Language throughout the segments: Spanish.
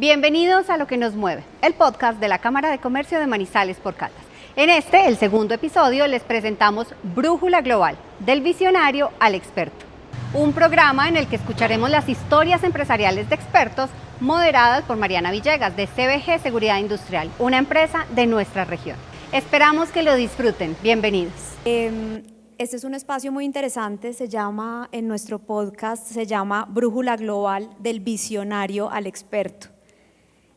Bienvenidos a Lo que nos mueve, el podcast de la Cámara de Comercio de Manizales por Caldas. En este, el segundo episodio, les presentamos Brújula Global, del visionario al experto. Un programa en el que escucharemos las historias empresariales de expertos moderadas por Mariana Villegas de CBG Seguridad Industrial, una empresa de nuestra región. Esperamos que lo disfruten. Bienvenidos. Este es un espacio muy interesante, en nuestro podcast se llama Brújula Global, del visionario al experto.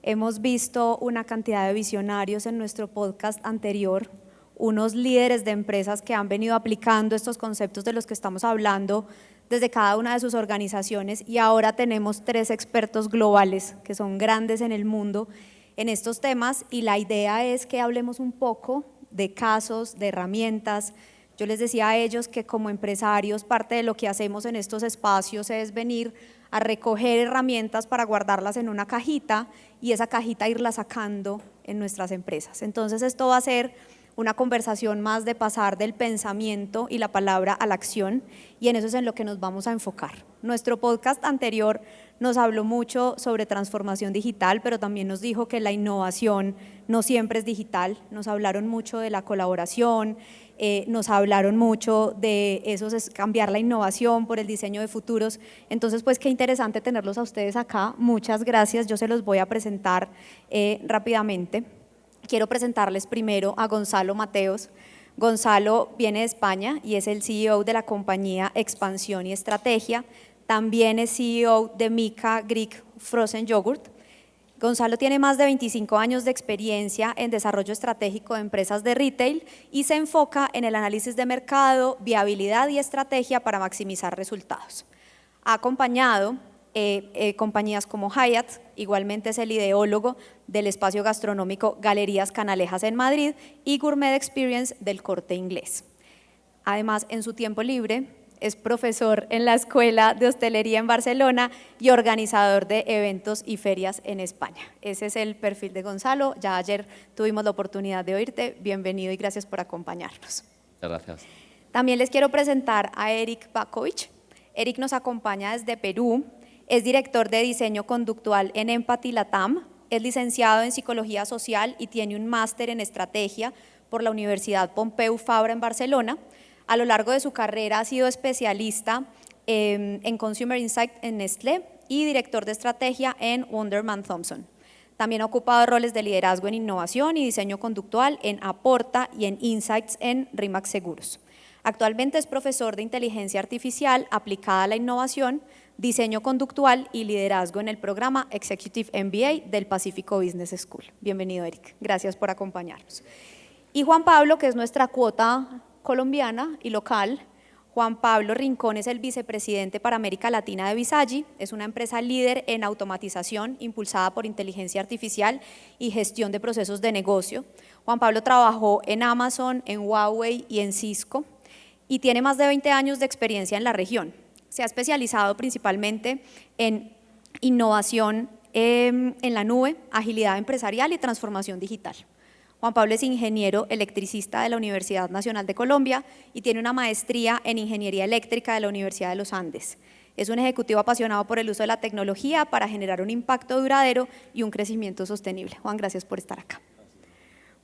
Hemos visto una cantidad de visionarios en nuestro podcast anterior, unos líderes de empresas que han venido aplicando estos conceptos de los que estamos hablando desde cada una de sus organizaciones, y ahora tenemos 3 expertos globales que son grandes en el mundo en estos temas, y la idea es que hablemos un poco de casos, de herramientas. Yo les decía a ellos que como empresarios parte de lo que hacemos en estos espacios es venir a recoger herramientas para guardarlas en una cajita y esa cajita irla sacando en nuestras empresas. Entonces esto va a ser una conversación más de pasar del pensamiento y la palabra a la acción, y en eso es en lo que nos vamos a enfocar. Nuestro podcast anterior nos habló mucho sobre transformación digital, pero también nos dijo que la innovación no siempre es digital. Nos hablaron mucho de la colaboración, nos hablaron mucho de eso, es cambiar la innovación por el diseño de futuros. Entonces, pues qué interesante tenerlos a ustedes acá. Muchas gracias. Yo se los voy a presentar rápidamente. Quiero presentarles primero a Gonzalo Mateos. Gonzalo viene de España y es el CEO de la compañía Expansión y Estrategia. También es CEO de Mica Greek Frozen Yogurt. Gonzalo tiene más de 25 años de experiencia en desarrollo estratégico de empresas de retail y se enfoca en el análisis de mercado, viabilidad y estrategia para maximizar resultados. Ha acompañado compañías como Hyatt, igualmente es el ideólogo del espacio gastronómico Galerías Canalejas en Madrid y Gourmet Experience del Corte Inglés. Además, en su tiempo libre, es profesor en la Escuela de Hostelería en Barcelona y organizador de eventos y ferias en España. Ese es el perfil de Gonzalo. Ya ayer tuvimos la oportunidad de oírte. Bienvenido y gracias por acompañarnos. Muchas gracias. También les quiero presentar a Eric Bakovic. Eric nos acompaña desde Perú. Es director de diseño conductual en Empathy Latam. Es licenciado en Psicología Social y tiene un máster en Estrategia por la Universidad Pompeu Fabra en Barcelona. A lo largo de su carrera ha sido especialista en Consumer Insight en Nestlé y director de estrategia en Wunderman Thompson. También ha ocupado roles de liderazgo en innovación y diseño conductual en Aporta y en Insights en RIMAX Seguros. Actualmente es profesor de inteligencia artificial aplicada a la innovación, diseño conductual y liderazgo en el programa Executive MBA del Pacífico Business School. Bienvenido, Eric. Gracias por acompañarnos. Y Juan Pablo, que es nuestra cuota colombiana y local. Juan Pablo Rincón es el vicepresidente para América Latina de Visagi. Es una empresa líder en automatización impulsada por inteligencia artificial y gestión de procesos de negocio. Juan Pablo trabajó en Amazon, en Huawei y en Cisco y tiene más de 20 años de experiencia en la región. Se ha especializado principalmente en innovación en la nube, agilidad empresarial y transformación digital. Juan Pablo es ingeniero electricista de la Universidad Nacional de Colombia y tiene una maestría en Ingeniería Eléctrica de la Universidad de los Andes. Es un ejecutivo apasionado por el uso de la tecnología para generar un impacto duradero y un crecimiento sostenible. Juan, gracias por estar acá.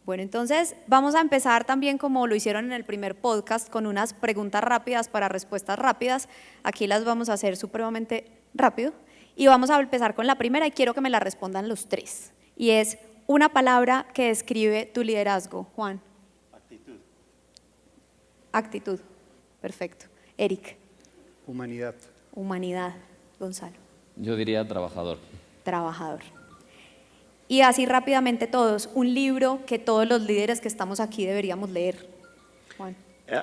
Bueno, entonces vamos a empezar también como lo hicieron en el primer podcast con unas preguntas rápidas para respuestas rápidas. Aquí las vamos a hacer supremamente rápido y vamos a empezar con la primera y quiero que me la respondan los 3. Y es una palabra que describe tu liderazgo, Juan. Actitud. Actitud, perfecto. Eric. Humanidad. Humanidad. Gonzalo. Yo diría trabajador. Trabajador. Y así rápidamente todos, un libro que todos los líderes que estamos aquí deberíamos leer. Juan.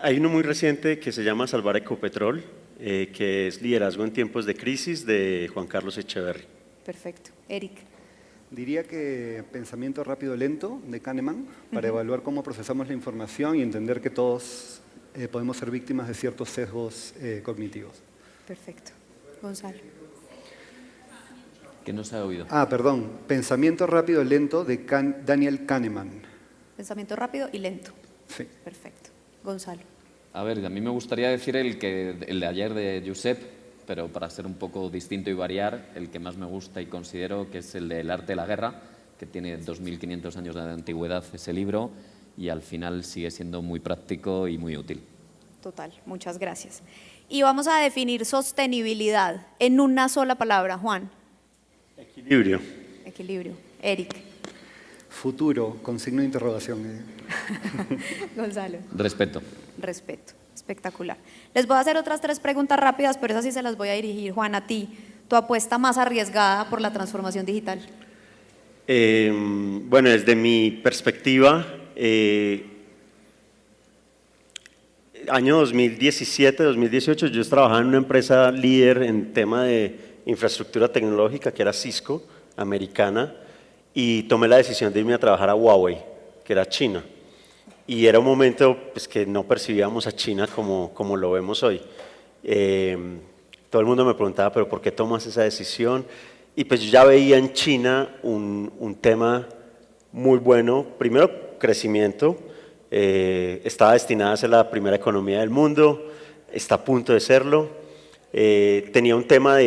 Hay uno muy reciente que se llama Salvar Ecopetrol, que es Liderazgo en tiempos de crisis, de Juan Carlos Echeverry. Perfecto. Eric. Diría que Pensamiento rápido lento de Kahneman, para evaluar cómo procesamos la información y entender que todos podemos ser víctimas de ciertos sesgos cognitivos. Perfecto. Gonzalo. Que no se ha oído. Perdón, Pensamiento rápido lento de Daniel Kahneman. Pensamiento rápido y lento. Sí. Perfecto. Gonzalo. A ver, a mí me gustaría decir el de ayer de Josep, pero para ser un poco distinto y variar, el que más me gusta y considero que es el del arte de la guerra, que tiene 2.500 años de antigüedad ese libro y al final sigue siendo muy práctico y muy útil. Total, muchas gracias. Y vamos a definir sostenibilidad en una sola palabra, Juan. Equilibrio. Equilibrio. Eric. Futuro, con signo de interrogación. Gonzalo. Respeto. Respeto. Espectacular. Les voy a hacer otras 3 preguntas rápidas, pero esas sí se las voy a dirigir, Juan, a ti. ¿Tu apuesta más arriesgada por la transformación digital? Bueno, desde mi perspectiva, año 2017, 2018, yo trabajaba en una empresa líder en tema de infraestructura tecnológica, que era Cisco, americana, y tomé la decisión de irme a trabajar a Huawei, que era China. Y era un momento pues, que no percibíamos a China como lo vemos hoy. Todo el mundo me preguntaba, ¿pero por qué tomas esa decisión? Y pues yo ya veía en China un tema muy bueno. Primero, crecimiento. Estaba destinada a ser la primera economía del mundo, está a punto de serlo. Tenía un tema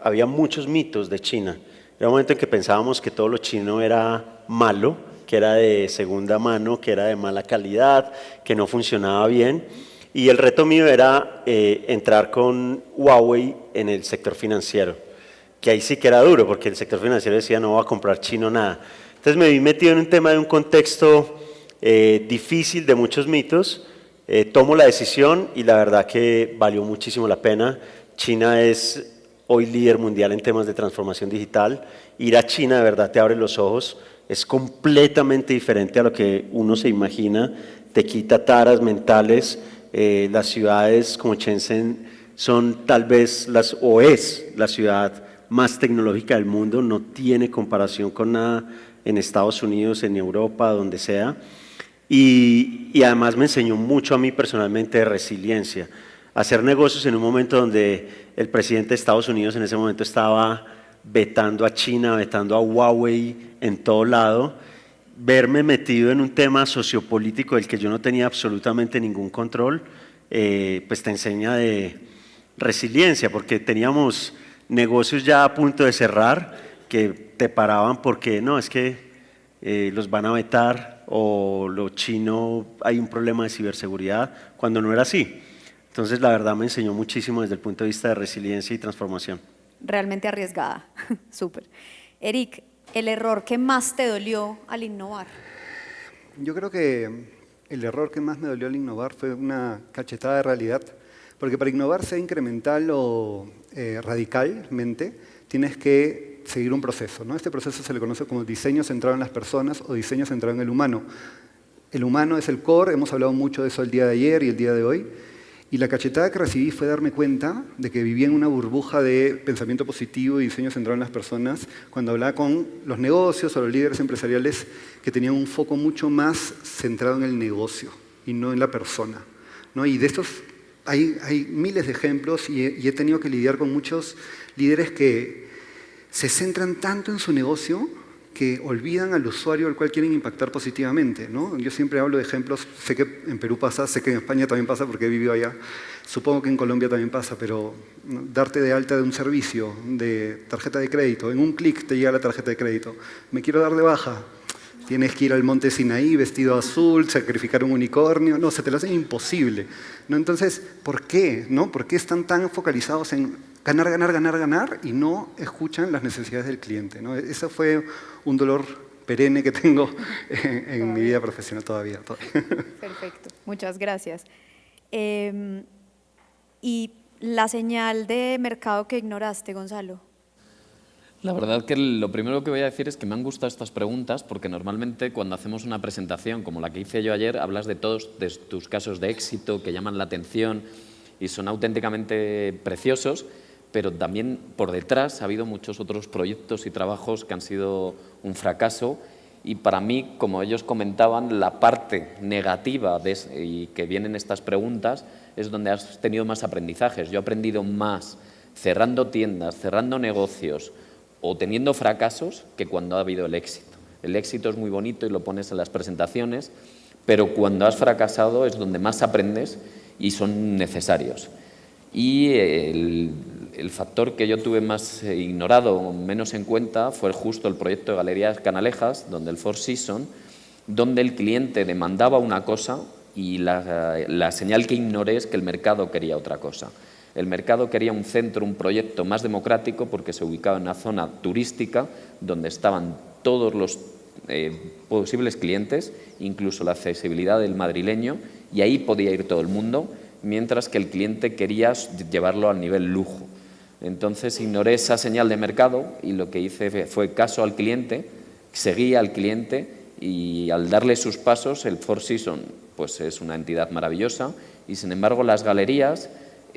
había muchos mitos de China. Era un momento en que pensábamos que todo lo chino era malo, que era de segunda mano, que era de mala calidad, que no funcionaba bien. Y el reto mío era entrar con Huawei en el sector financiero, que ahí sí que era duro, porque el sector financiero decía no voy a comprar chino nada. Entonces me vi metido en un tema de un contexto difícil, de muchos mitos. Tomo la decisión y la verdad que valió muchísimo la pena. China es hoy líder mundial en temas de transformación digital. Ir a China de verdad te abre los ojos, es completamente diferente a lo que uno se imagina, te quita taras mentales. Las ciudades como Shenzhen son tal vez es la ciudad más tecnológica del mundo, no tiene comparación con nada en Estados Unidos, en Europa, donde sea. Y además me enseñó mucho a mí personalmente de resiliencia. Hacer negocios en un momento donde el presidente de Estados Unidos en ese momento estaba vetando a China, vetando a Huawei en todo lado, verme metido en un tema sociopolítico del que yo no tenía absolutamente ningún control, pues te enseña de resiliencia, porque teníamos negocios ya a punto de cerrar que te paraban porque no, es que los van a vetar o lo chino, hay un problema de ciberseguridad, cuando no era así. Entonces, la verdad me enseñó muchísimo desde el punto de vista de resiliencia y transformación. Realmente arriesgada. Súper. Eric, ¿el error que más te dolió al innovar? Yo creo que el error que más me dolió al innovar fue una cachetada de realidad, porque para innovar, sea incremental o radicalmente, tienes que seguir un proceso, ¿no? Este proceso se le conoce como diseño centrado en las personas o diseño centrado en el humano. El humano es el core, hemos hablado mucho de eso el día de ayer y el día de hoy. Y la cachetada que recibí fue darme cuenta de que vivía en una burbuja de pensamiento positivo y diseño centrado en las personas cuando hablaba con los negocios o los líderes empresariales que tenían un foco mucho más centrado en el negocio y no en la persona, ¿no? Y de estos hay miles de ejemplos y he tenido que lidiar con muchos líderes que se centran tanto en su negocio que olvidan al usuario al cual quieren impactar positivamente, ¿no? Yo siempre hablo de ejemplos, sé que en Perú pasa, sé que en España también pasa porque he vivido allá, supongo que en Colombia también pasa, pero ¿no? Darte de alta de un servicio, de tarjeta de crédito, en un clic te llega la tarjeta de crédito, me quiero dar de baja, tienes que ir al monte Sinaí vestido azul, sacrificar un unicornio, no, se te lo hace imposible, ¿no? Entonces, ¿por qué? ¿No? ¿Por qué están tan focalizados en ganar, ganar, ganar, ganar y no escuchan las necesidades del cliente, ¿no? Ese fue un dolor perenne que tengo en mi vida profesional todavía. Perfecto, muchas gracias. ¿Y la señal de mercado que ignoraste, Gonzalo? La verdad que lo primero que voy a decir es que me han gustado estas preguntas porque normalmente cuando hacemos una presentación como la que hice yo ayer hablas de todos de tus casos de éxito que llaman la atención y son auténticamente preciosos, pero también por detrás ha habido muchos otros proyectos y trabajos que han sido un fracaso y para mí, como ellos comentaban, la parte negativa y que vienen estas preguntas es donde has tenido más aprendizajes. Yo he aprendido más cerrando tiendas, cerrando negocios o teniendo fracasos que cuando ha habido el éxito. El éxito es muy bonito y lo pones en las presentaciones, pero cuando has fracasado es donde más aprendes y son necesarios. Y el factor que yo tuve más ignorado o menos en cuenta fue justo el proyecto de Galerías Canalejas, donde el Four Seasons, donde el cliente demandaba una cosa y la señal que ignoré es que el mercado quería otra cosa. El mercado quería un centro, un proyecto más democrático porque se ubicaba en una zona turística donde estaban todos los posibles clientes, incluso la accesibilidad del madrileño, y ahí podía ir todo el mundo, mientras que el cliente quería llevarlo al nivel lujo. Entonces ignoré esa señal de mercado y lo que hice fue caso al cliente, seguía al cliente y al darle sus pasos el Four Seasons pues es una entidad maravillosa y sin embargo las galerías,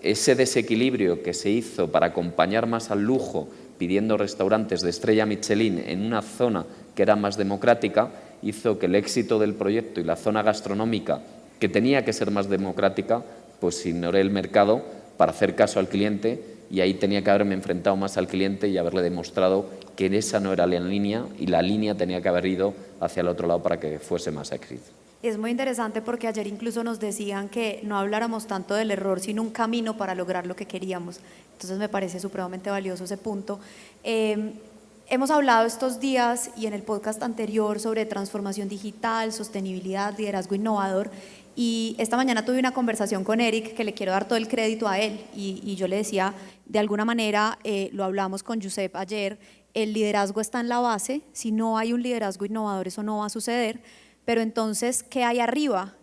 ese desequilibrio que se hizo para acompañar más al lujo pidiendo restaurantes de estrella Michelin en una zona que era más democrática, hizo que el éxito del proyecto y la zona gastronómica, que tenía que ser más democrática, pues ignoré el mercado para hacer caso al cliente y ahí tenía que haberme enfrentado más al cliente y haberle demostrado que esa no era la línea y la línea tenía que haber ido hacia el otro lado para que fuese más éxito. Es muy interesante porque ayer incluso nos decían que no habláramos tanto del error, sino un camino para lograr lo que queríamos. Entonces me parece supremamente valioso ese punto. Hemos hablado estos días y en el podcast anterior sobre transformación digital, sostenibilidad, liderazgo innovador. Y esta mañana tuve una conversación con Eric que le quiero dar todo el crédito a él y yo le decía, de alguna manera, lo hablamos con Josep ayer, el liderazgo está en la base, si no hay un liderazgo innovador eso no va a suceder, pero entonces, ¿qué hay arriba?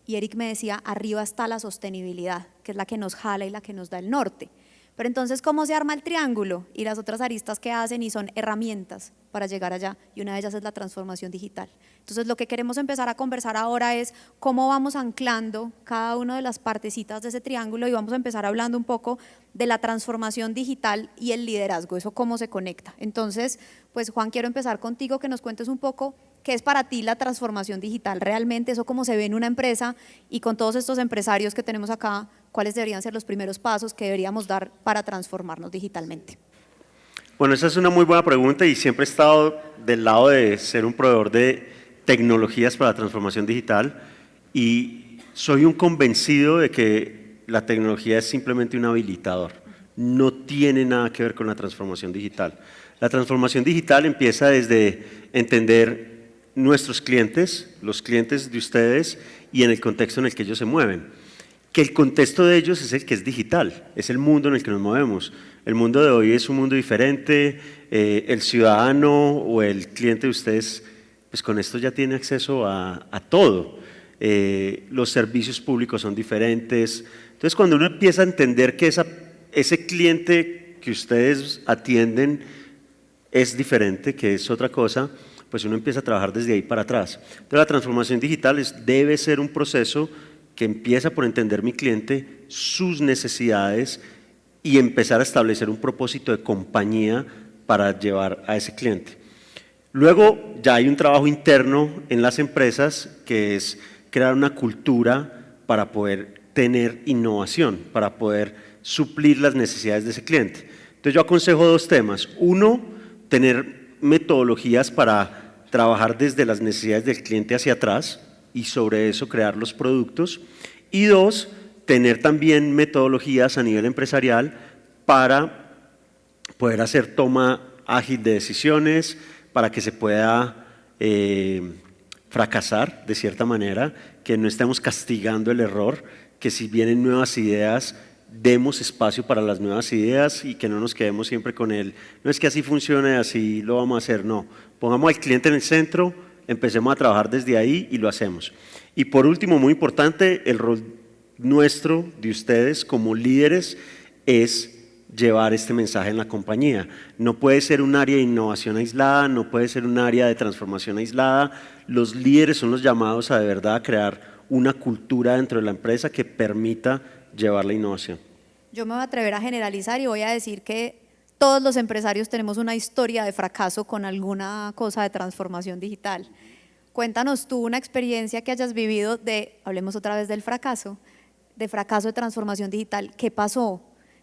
Y Eric me decía, arriba está la sostenibilidad, que es la que nos jala y la que nos da el norte. Pero entonces, ¿cómo se arma el triángulo? Y las otras aristas que hacen y son herramientas para llegar allá, y una de ellas es la transformación digital. Entonces, lo que queremos empezar a conversar ahora es cómo vamos anclando cada una de las partecitas de ese triángulo y vamos a empezar hablando un poco de la transformación digital y el liderazgo, eso cómo se conecta. Entonces, pues Juan, quiero empezar contigo, que nos cuentes un poco qué es para ti la transformación digital realmente, eso cómo se ve en una empresa y con todos estos empresarios que tenemos acá, cuáles deberían ser los primeros pasos que deberíamos dar para transformarnos digitalmente. Bueno, esa es una muy buena pregunta y siempre he estado del lado de ser un proveedor de tecnologías para la transformación digital y soy un convencido de que la tecnología es simplemente un habilitador, no tiene nada que ver con la transformación digital. La transformación digital empieza desde entender nuestros clientes, los clientes de ustedes y en el contexto en el que ellos se mueven. Que el contexto de ellos es el que es digital, es el mundo en el que nos movemos. El mundo de hoy es un mundo diferente, el ciudadano o el cliente de ustedes, pues con esto ya tiene acceso a todo. Los servicios públicos son diferentes. Entonces, cuando uno empieza a entender que ese cliente que ustedes atienden es diferente, que es otra cosa, pues uno empieza a trabajar desde ahí para atrás. Entonces, la transformación digital debe ser un proceso que empieza por entender mi cliente, sus necesidades y empezar a establecer un propósito de compañía para llevar a ese cliente. Luego ya hay un trabajo interno en las empresas que es crear una cultura para poder tener innovación, para poder suplir las necesidades de ese cliente. Entonces yo aconsejo dos temas. Uno, tener metodologías para trabajar desde las necesidades del cliente hacia atrás y sobre eso crear los productos. Y dos, tener también metodologías a nivel empresarial para poder hacer toma ágil de decisiones, para que se pueda fracasar de cierta manera, que no estemos castigando el error, que si vienen nuevas ideas, demos espacio para las nuevas ideas y que no nos quedemos siempre con no es que así funcione, así lo vamos a hacer, no. Pongamos al cliente en el centro, empecemos a trabajar desde ahí y lo hacemos. Y por último, muy importante, el rol nuestro, de ustedes como líderes, es llevar este mensaje en la compañía. No puede ser un área de innovación aislada, no puede ser un área de transformación aislada. Los líderes son los llamados a de verdad a crear una cultura dentro de la empresa que permita llevar la innovación. Yo me voy a atrever a generalizar y voy a decir que todos los empresarios tenemos una historia de fracaso con alguna cosa de transformación digital. Cuéntanos tú una experiencia que hayas vivido hablemos otra vez del fracaso, de transformación digital. ¿Qué pasó?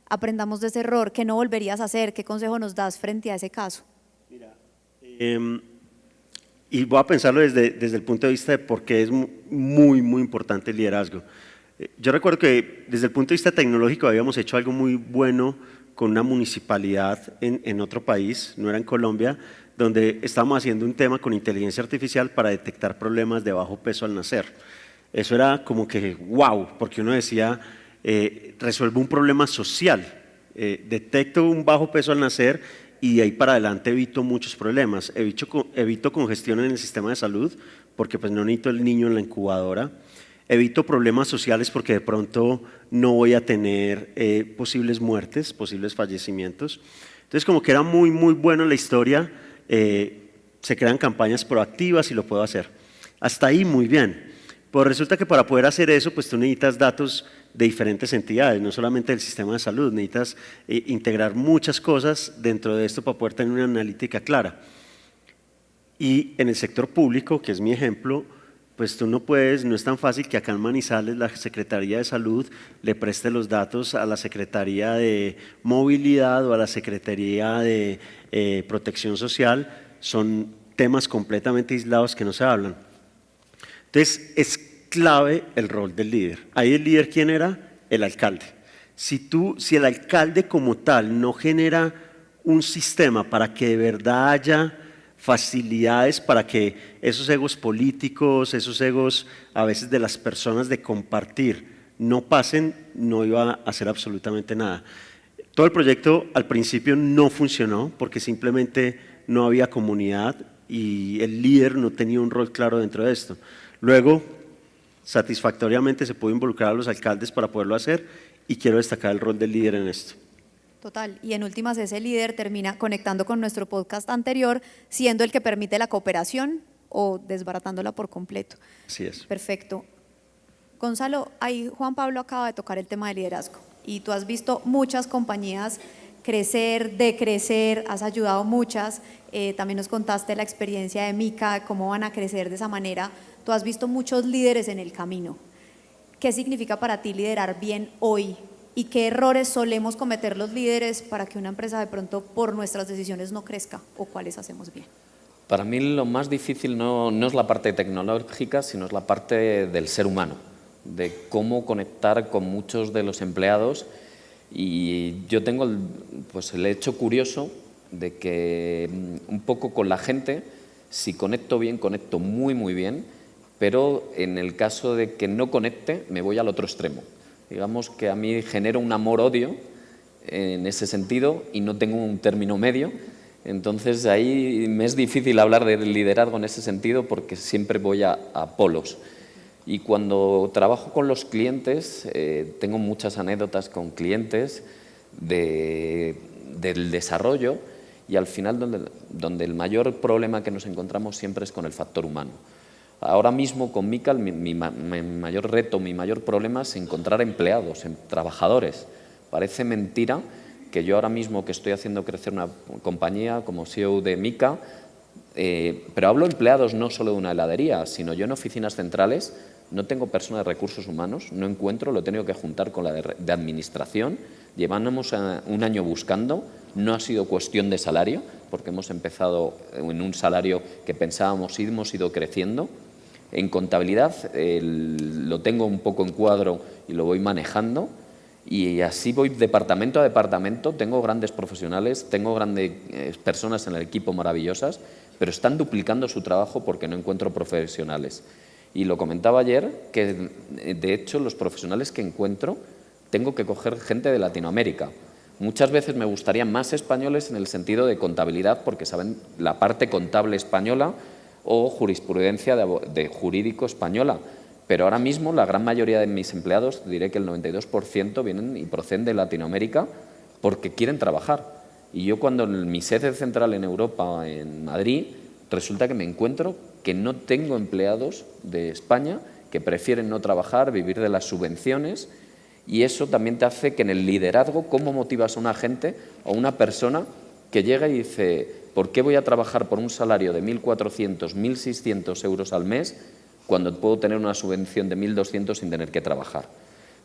Aprendamos de ese error, ¿qué no volverías a hacer? ¿Qué consejo nos das frente a ese caso? Mira, y voy a pensarlo desde el punto de vista de por qué es muy, muy importante el liderazgo. Yo recuerdo que desde el punto de vista tecnológico habíamos hecho algo muy bueno con una municipalidad en otro país, no era en Colombia, donde estábamos haciendo un tema con inteligencia artificial para detectar problemas de bajo peso al nacer. Eso era como que wow, porque uno decía, resuelvo un problema social, detecto un bajo peso al nacer y de ahí para adelante evito muchos problemas. Evito congestión en el sistema de salud, porque pues no necesito el niño en la incubadora. Evito problemas sociales porque de pronto no voy a tener posibles muertes, posibles fallecimientos. Entonces como que era muy buena la historia, se crean campañas proactivas y lo puedo hacer. Hasta ahí muy bien. Pues resulta que para poder hacer eso, pues tú necesitas datos de diferentes entidades, no solamente del sistema de salud, necesitas integrar muchas cosas dentro de esto para poder tener una analítica clara. Y en el sector público, que es mi ejemplo, pues tú no puedes, no es tan fácil que acá en Manizales la Secretaría de Salud le preste los datos a la Secretaría de Movilidad o a la Secretaría de Protección Social, son temas completamente aislados que no se hablan. Entonces es clave el rol del líder. Ahí el líder, ¿quién era? El alcalde. Si el alcalde como tal no genera un sistema para que de verdad haya facilidades para que esos egos políticos, esos egos a veces de las personas de compartir no pasen, no iba a hacer absolutamente nada. Todo el proyecto al principio no funcionó porque simplemente no había comunidad y el líder no tenía un rol claro dentro de esto. Luego, satisfactoriamente se pudo involucrar a los alcaldes para poderlo hacer y quiero destacar el rol del líder en esto. Total, y en últimas ese líder termina conectando con nuestro podcast anterior, siendo el que permite la cooperación o desbaratándola por completo. Así es. Perfecto. Gonzalo, ahí Juan Pablo acaba de tocar el tema de liderazgo y tú has visto muchas compañías crecer, decrecer, has ayudado muchas, también nos contaste la experiencia de Mica, cómo van a crecer de esa manera, tú has visto muchos líderes en el camino. ¿Qué significa para ti liderar bien hoy? ¿Y qué errores solemos cometer los líderes para que una empresa de pronto por nuestras decisiones no crezca o cuáles hacemos bien? Para mí lo más difícil no es la parte tecnológica, sino es la parte del ser humano, de cómo conectar con muchos de los empleados. Y yo tengo el hecho curioso de que un poco con la gente, si conecto bien, conecto muy bien, pero en el caso de que no conecte, me voy al otro extremo. Digamos que a mí genero un amor-odio en ese sentido y no tengo un término medio. Entonces ahí me es difícil hablar de liderazgo en ese sentido porque siempre voy a polos. Y cuando trabajo con los clientes, tengo muchas anécdotas con clientes del desarrollo y al final donde el mayor problema que nos encontramos siempre es con el factor humano. Ahora mismo con Mica mi mayor reto, mi mayor problema es encontrar empleados, trabajadores. Parece mentira que yo ahora mismo que estoy haciendo crecer una compañía como CEO de Mica, pero hablo de empleados no solo de una heladería, sino yo en oficinas centrales no tengo personas de recursos humanos, no encuentro, lo he tenido que juntar con la de administración. Llevamos un año buscando, no ha sido cuestión de salario, porque hemos empezado en un salario que pensábamos y hemos ido creciendo. En contabilidad lo tengo un poco en cuadro y lo voy manejando y así voy departamento a departamento. Tengo grandes profesionales, tengo grandes personas en el equipo maravillosas, pero están duplicando su trabajo porque no encuentro profesionales. Y lo comentaba ayer que de hecho los profesionales que encuentro tengo que coger gente de Latinoamérica. Muchas veces me gustarían más españoles en el sentido de contabilidad porque saben la parte contable española o jurisprudencia de jurídico española. Pero ahora mismo la gran mayoría de mis empleados, diré que el 92% vienen y proceden de Latinoamérica porque quieren trabajar. Y yo cuando en mi sede central en Europa, en Madrid, resulta que me encuentro que no tengo empleados de España que prefieren no trabajar, vivir de las subvenciones. Y eso también te hace que en el liderazgo, ¿cómo motivas a una gente o a una persona que llega y dice, ¿por qué voy a trabajar por un salario de 1.400, 1.600 euros al mes cuando puedo tener una subvención de 1.200 sin tener que trabajar?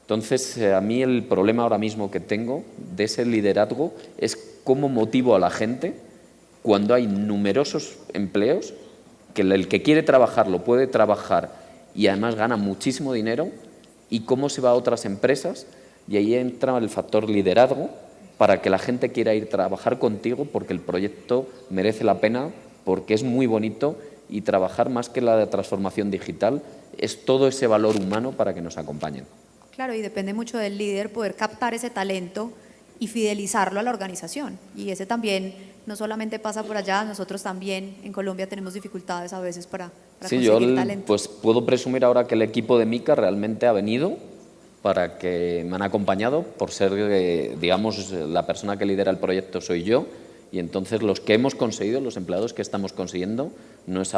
Entonces, a mí el problema ahora mismo que tengo de ese liderazgo es cómo motivo a la gente cuando hay numerosos empleos, que el que quiere trabajar lo puede trabajar y además gana muchísimo dinero, y cómo se va a otras empresas, y ahí entra el factor liderazgo, para que la gente quiera ir a trabajar contigo porque el proyecto merece la pena, porque es muy bonito y trabajar más que la transformación digital es todo ese valor humano para que nos acompañen. Claro, y depende mucho del líder poder captar ese talento y fidelizarlo a la organización. Y ese también no solamente pasa por allá, nosotros también en Colombia tenemos dificultades a veces para sí, conseguir yo talento. Pues puedo presumir ahora que el equipo de Mica realmente ha venido para que me han acompañado por ser, digamos, la persona que lidera el proyecto soy yo, y entonces los que hemos conseguido, los empleados que estamos consiguiendo, no es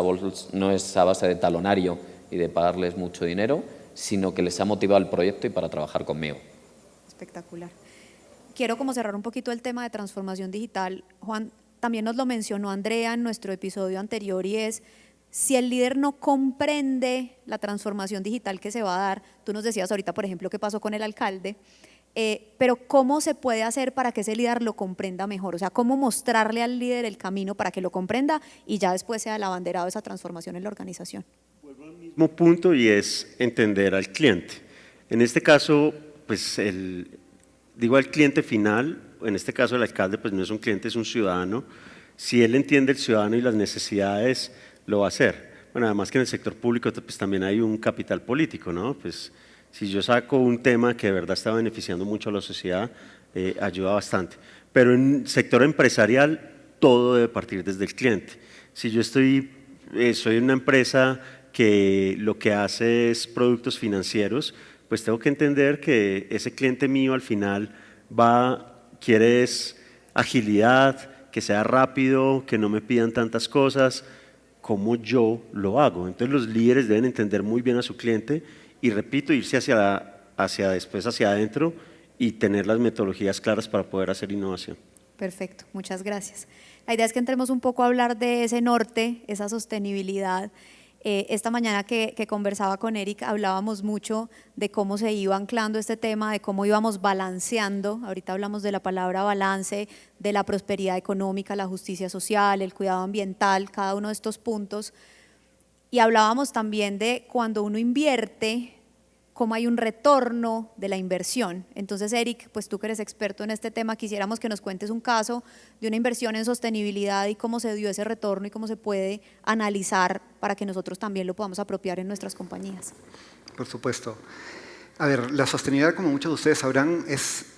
a base de talonario y de pagarles mucho dinero, sino que les ha motivado el proyecto y para trabajar conmigo. Espectacular. Quiero como cerrar un poquito el tema de transformación digital. Juan, también nos lo mencionó Andrea en nuestro episodio anterior, y es, si el líder no comprende la transformación digital que se va a dar, tú nos decías ahorita, por ejemplo, qué pasó con el alcalde, pero ¿cómo se puede hacer para que ese líder lo comprenda mejor? O sea, ¿cómo mostrarle al líder el camino para que lo comprenda y ya después sea el abanderado de esa transformación en la organización? Vuelvo al mismo punto, y es entender al cliente. En este caso, pues digo al cliente final, en este caso el alcalde pues no es un cliente, es un ciudadano. Si él entiende el ciudadano y las necesidades, lo va a hacer. Bueno, además que en el sector público pues también hay un capital político, ¿no? Pues si yo saco un tema que de verdad está beneficiando mucho a la sociedad, ayuda bastante. Pero en el sector empresarial todo debe partir desde el cliente. Si yo soy una empresa que lo que hace es productos financieros, pues tengo que entender que ese cliente mío al final quiere agilidad, que sea rápido, que no me pidan tantas cosas, como yo lo hago. Entonces los líderes deben entender muy bien a su cliente y, repito, irse después hacia adentro y tener las metodologías claras para poder hacer innovación. Perfecto, muchas gracias. La idea es que entremos un poco a hablar de ese norte, esa sostenibilidad. Esta mañana que conversaba con Eric hablábamos mucho de cómo se iba anclando este tema, de cómo íbamos balanceando. Ahorita hablamos de la palabra balance, de la prosperidad económica, la justicia social, el cuidado ambiental, cada uno de estos puntos. Y hablábamos también de cuando uno invierte, cómo hay un retorno de la inversión. Entonces, Eric, pues tú que eres experto en este tema, quisiéramos que nos cuentes un caso de una inversión en sostenibilidad y cómo se dio ese retorno y cómo se puede analizar para que nosotros también lo podamos apropiar en nuestras compañías. Por supuesto. A ver, la sostenibilidad, como muchos de ustedes sabrán,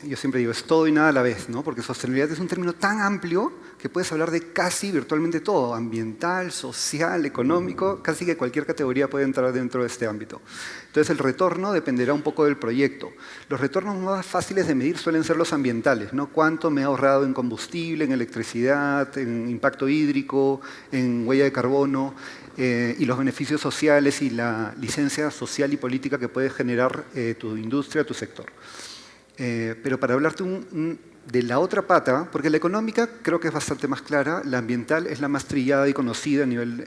yo siempre digo, es todo y nada a la vez, ¿no? Porque sostenibilidad es un término tan amplio que puedes hablar de casi virtualmente todo, ambiental, social, económico, casi que cualquier categoría puede entrar dentro de este ámbito. Entonces el retorno dependerá un poco del proyecto. Los retornos más fáciles de medir suelen ser los ambientales, ¿no? Cuánto me he ahorrado en combustible, en electricidad, en impacto hídrico, en huella de carbono, y los beneficios sociales y la licencia social y política que puede generar tu industria, tu sector. Pero para hablarte de la otra pata, porque la económica creo que es bastante más clara, la ambiental es la más trillada y conocida a nivel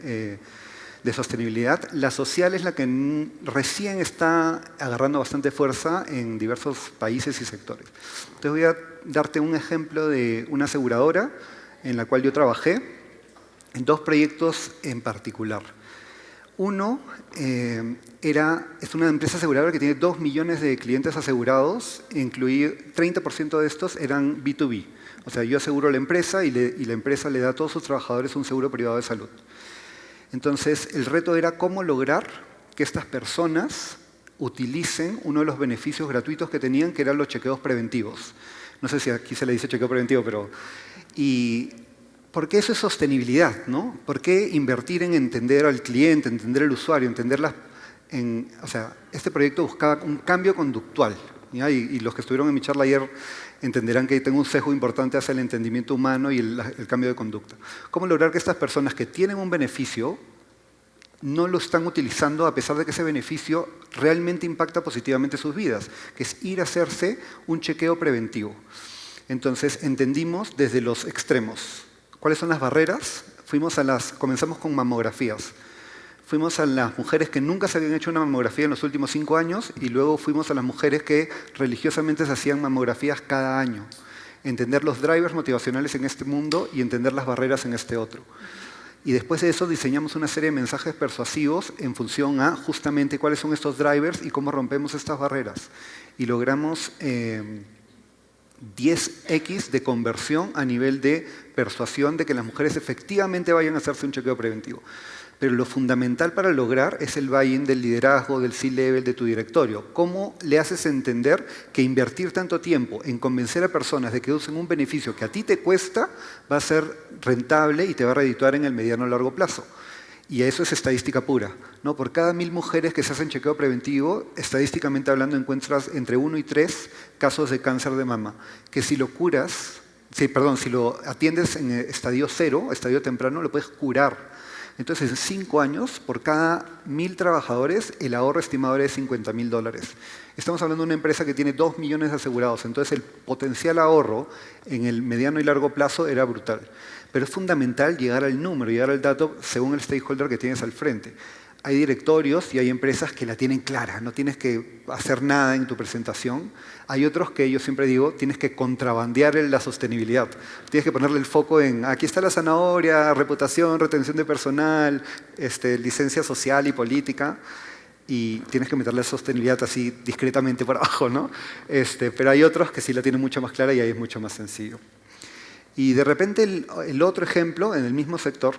de sostenibilidad, la social es la que recién está agarrando bastante fuerza en diversos países y sectores. Entonces voy a darte un ejemplo de una aseguradora en la cual yo trabajé, en dos proyectos en particular. Uno es una empresa aseguradora que tiene 2 millones de clientes asegurados, 30% de estos eran B2B. O sea, yo aseguro a la empresa y la empresa le da a todos sus trabajadores un seguro privado de salud. Entonces, el reto era cómo lograr que estas personas utilicen uno de los beneficios gratuitos que tenían, que eran los chequeos preventivos. No sé si aquí se le dice chequeo preventivo, pero... Porque eso es sostenibilidad, ¿no? ¿Por qué invertir en entender al cliente, entender al usuario, o sea, este proyecto buscaba un cambio conductual, ¿ya? Y los que estuvieron en mi charla ayer entenderán que tengo un sesgo importante hacia el entendimiento humano y el cambio de conducta. ¿Cómo lograr que estas personas que tienen un beneficio no lo están utilizando a pesar de que ese beneficio realmente impacta positivamente sus vidas? Que es ir a hacerse un chequeo preventivo. Entonces, entendimos desde los extremos. ¿Cuáles son las barreras? Comenzamos con mamografías. Fuimos a las mujeres que nunca se habían hecho una mamografía en los últimos 5 años y luego fuimos a las mujeres que religiosamente se hacían mamografías cada año. Entender los drivers motivacionales en este mundo y entender las barreras en este otro. Y después de eso diseñamos una serie de mensajes persuasivos en función a justamente cuáles son estos drivers y cómo rompemos estas barreras. Y logramos 10x de conversión a nivel de persuasión de que las mujeres efectivamente vayan a hacerse un chequeo preventivo. Pero lo fundamental para lograr es el buy-in del liderazgo, del C-level, de tu directorio. ¿Cómo le haces entender que invertir tanto tiempo en convencer a personas de que usen un beneficio que a ti te cuesta va a ser rentable y te va a redituar en el mediano o largo plazo? Y eso es estadística pura, ¿no? Por cada 1000 mujeres que se hacen chequeo preventivo, estadísticamente hablando, encuentras entre 1 y 3 casos de cáncer de mama, que si lo curas, si lo atiendes en estadio 0, estadio temprano, lo puedes curar. Entonces, en 5 años, por cada 1000 trabajadores, el ahorro estimado era de $50.000. Estamos hablando de una empresa que tiene 2 millones de asegurados, entonces el potencial ahorro en el mediano y largo plazo era brutal. Pero es fundamental llegar al número, llegar al dato según el stakeholder que tienes al frente. Hay directorios y hay empresas que la tienen clara, no tienes que hacer nada en tu presentación. Hay otros que yo siempre digo, tienes que contrabandear la sostenibilidad. Tienes que ponerle el foco en, aquí está la zanahoria, reputación, retención de personal, licencia social y política, y tienes que meterle la sostenibilidad así discretamente por abajo, ¿no? Pero hay otros que sí la tienen mucho más clara y ahí es mucho más sencillo. Y de repente el otro ejemplo, en el mismo sector,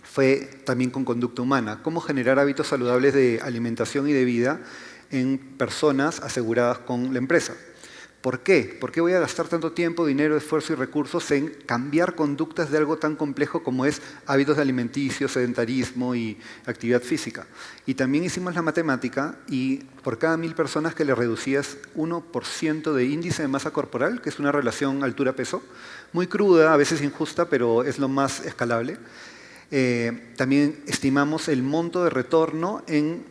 fue también con conducta humana. Cómo generar hábitos saludables de alimentación y de vida en personas aseguradas con la empresa. ¿Por qué? ¿Por qué voy a gastar tanto tiempo, dinero, esfuerzo y recursos en cambiar conductas de algo tan complejo como es hábitos alimenticios, sedentarismo y actividad física? Y también hicimos la matemática y por cada 1000 personas que le reducías 1% de índice de masa corporal, que es una relación altura-peso, muy cruda, a veces injusta, pero es lo más escalable. También estimamos el monto de retorno en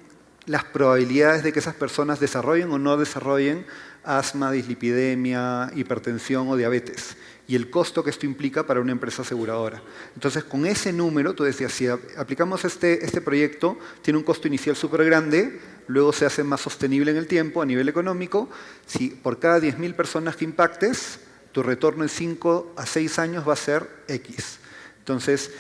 las probabilidades de que esas personas desarrollen o no desarrollen asma, dislipidemia, hipertensión o diabetes, y el costo que esto implica para una empresa aseguradora. Entonces, con ese número, tú decías, si aplicamos este proyecto, tiene un costo inicial súper grande, luego se hace más sostenible en el tiempo a nivel económico. Si por cada 10.000 personas que impactes, tu retorno en 5 a 6 años va a ser X. Entonces,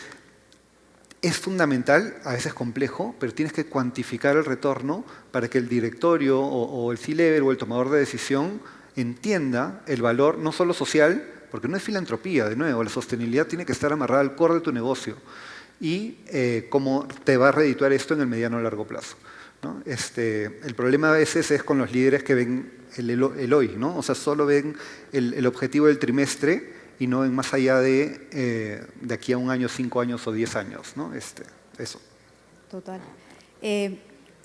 es fundamental, a veces complejo, pero tienes que cuantificar el retorno para que el directorio o el C-level o el tomador de decisión entienda el valor no solo social, porque no es filantropía, de nuevo, la sostenibilidad tiene que estar amarrada al core de tu negocio y cómo te va a redituar esto en el mediano o largo plazo, ¿no? El problema a veces es con los líderes que ven el hoy, ¿no? O sea, solo ven el objetivo del trimestre y no ven más allá de aquí a 1 año, 5 años o 10 años, ¿no? Eso. Total.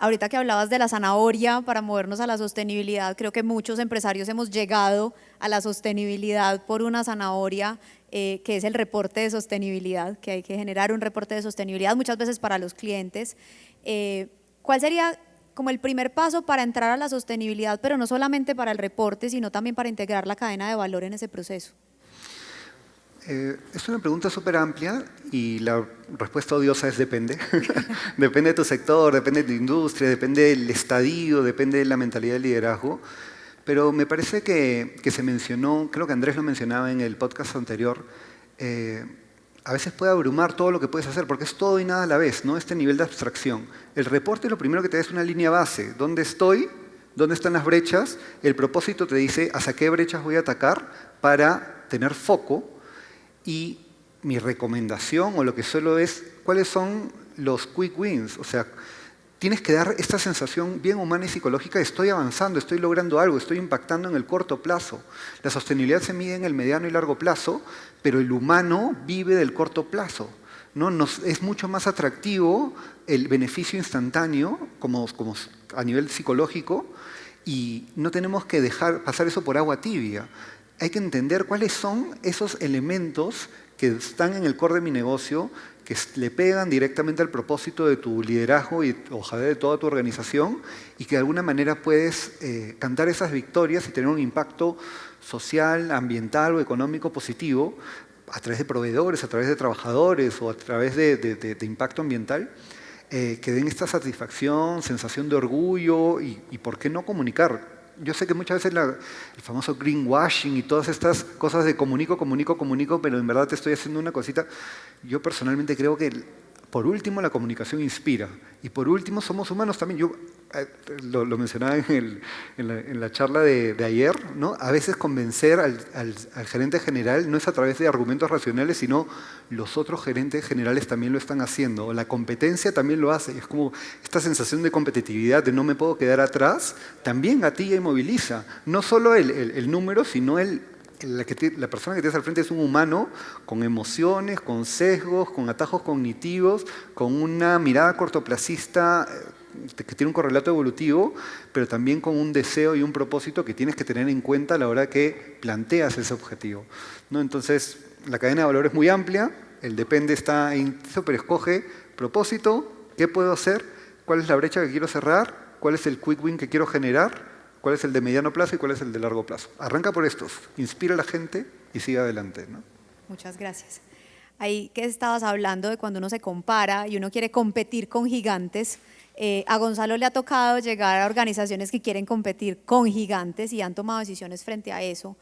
Ahorita que hablabas de la zanahoria para movernos a la sostenibilidad, creo que muchos empresarios hemos llegado a la sostenibilidad por una zanahoria, que es el reporte de sostenibilidad, que hay que generar un reporte de sostenibilidad muchas veces para los clientes. ¿Cuál sería como el primer paso para entrar a la sostenibilidad, pero no solamente para el reporte, sino también para integrar la cadena de valor en ese proceso? Es una pregunta súper amplia y la respuesta odiosa es depende. Depende de tu sector, depende de tu industria, depende del estadio, depende de la mentalidad del liderazgo. Pero me parece que se mencionó, creo que Andrés lo mencionaba en el podcast anterior, a veces puede abrumar todo lo que puedes hacer porque es todo y nada a la vez, ¿no? Este nivel de abstracción. El reporte lo primero que te da es una línea base. ¿Dónde estoy? ¿Dónde están las brechas? El propósito te dice hacia qué brechas voy a atacar para tener foco. Y mi recomendación o lo que suelo es, ¿cuáles son los quick wins? O sea, tienes que dar esta sensación bien humana y psicológica de estoy avanzando, estoy logrando algo, estoy impactando en el corto plazo. La sostenibilidad se mide en el mediano y largo plazo, pero el humano vive del corto plazo, ¿no? Es mucho más atractivo el beneficio instantáneo como a nivel psicológico y no tenemos que dejar pasar eso por agua tibia. Hay que entender cuáles son esos elementos que están en el core de mi negocio, que le pegan directamente al propósito de tu liderazgo y ojalá de toda tu organización y que de alguna manera puedes cantar esas victorias y tener un impacto social, ambiental o económico positivo a través de proveedores, a través de trabajadores o a través de impacto ambiental, que den esta satisfacción, sensación de orgullo y ¿por qué no comunicar? Yo sé que muchas veces el famoso greenwashing y todas estas cosas de comunico, pero en verdad te estoy haciendo una cosita. Yo personalmente creo que, por último, la comunicación inspira. Y por último, somos humanos también. lo mencionaba en la charla de ayer, ¿no? A veces convencer al gerente general no es a través de argumentos racionales, sino los otros gerentes generales también lo están haciendo, o la competencia también lo hace. Es como esta sensación de competitividad, de no me puedo quedar atrás, también a ti moviliza. No solo el número, sino la persona que tienes al frente es un humano con emociones, con sesgos, con atajos cognitivos, con una mirada cortoplacista que tiene un correlato evolutivo, pero también con un deseo y un propósito que tienes que tener en cuenta a la hora que planteas ese objetivo, ¿no? Entonces, la cadena de valor es muy amplia, el depende está en eso, pero escoge propósito, qué puedo hacer, cuál es la brecha que quiero cerrar, cuál es el quick win que quiero generar, cuál es el de mediano plazo y cuál es el de largo plazo. Arranca por estos, inspira a la gente y sigue adelante, ¿no? Muchas gracias. Ahí que estabas hablando de cuando uno se compara y uno quiere competir con gigantes, a Gonzalo le ha tocado llegar a organizaciones que quieren competir con gigantes y han tomado decisiones frente a eso.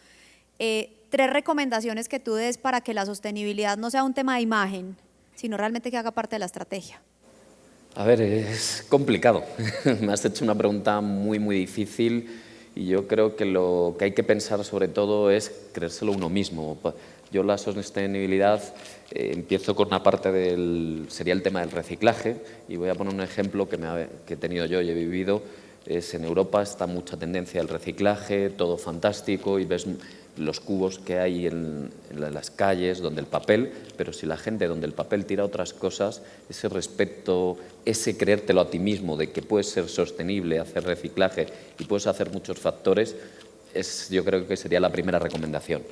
3 recomendaciones que tú des para que la sostenibilidad no sea un tema de imagen, sino realmente que haga parte de la estrategia. A ver, es complicado. Me has hecho una pregunta muy, muy difícil y yo creo que lo que hay que pensar sobre todo es creérselo uno mismo. Yo la sostenibilidad empiezo con una parte sería el tema del reciclaje y voy a poner un ejemplo que he tenido yo y he vivido. En Europa está mucha tendencia al reciclaje, todo fantástico y ves los cubos que hay en las calles donde el papel, pero si la gente donde el papel tira otras cosas, ese respeto, ese creértelo a ti mismo de que puedes ser sostenible, hacer reciclaje y puedes hacer muchos factores, yo creo que sería la primera recomendación.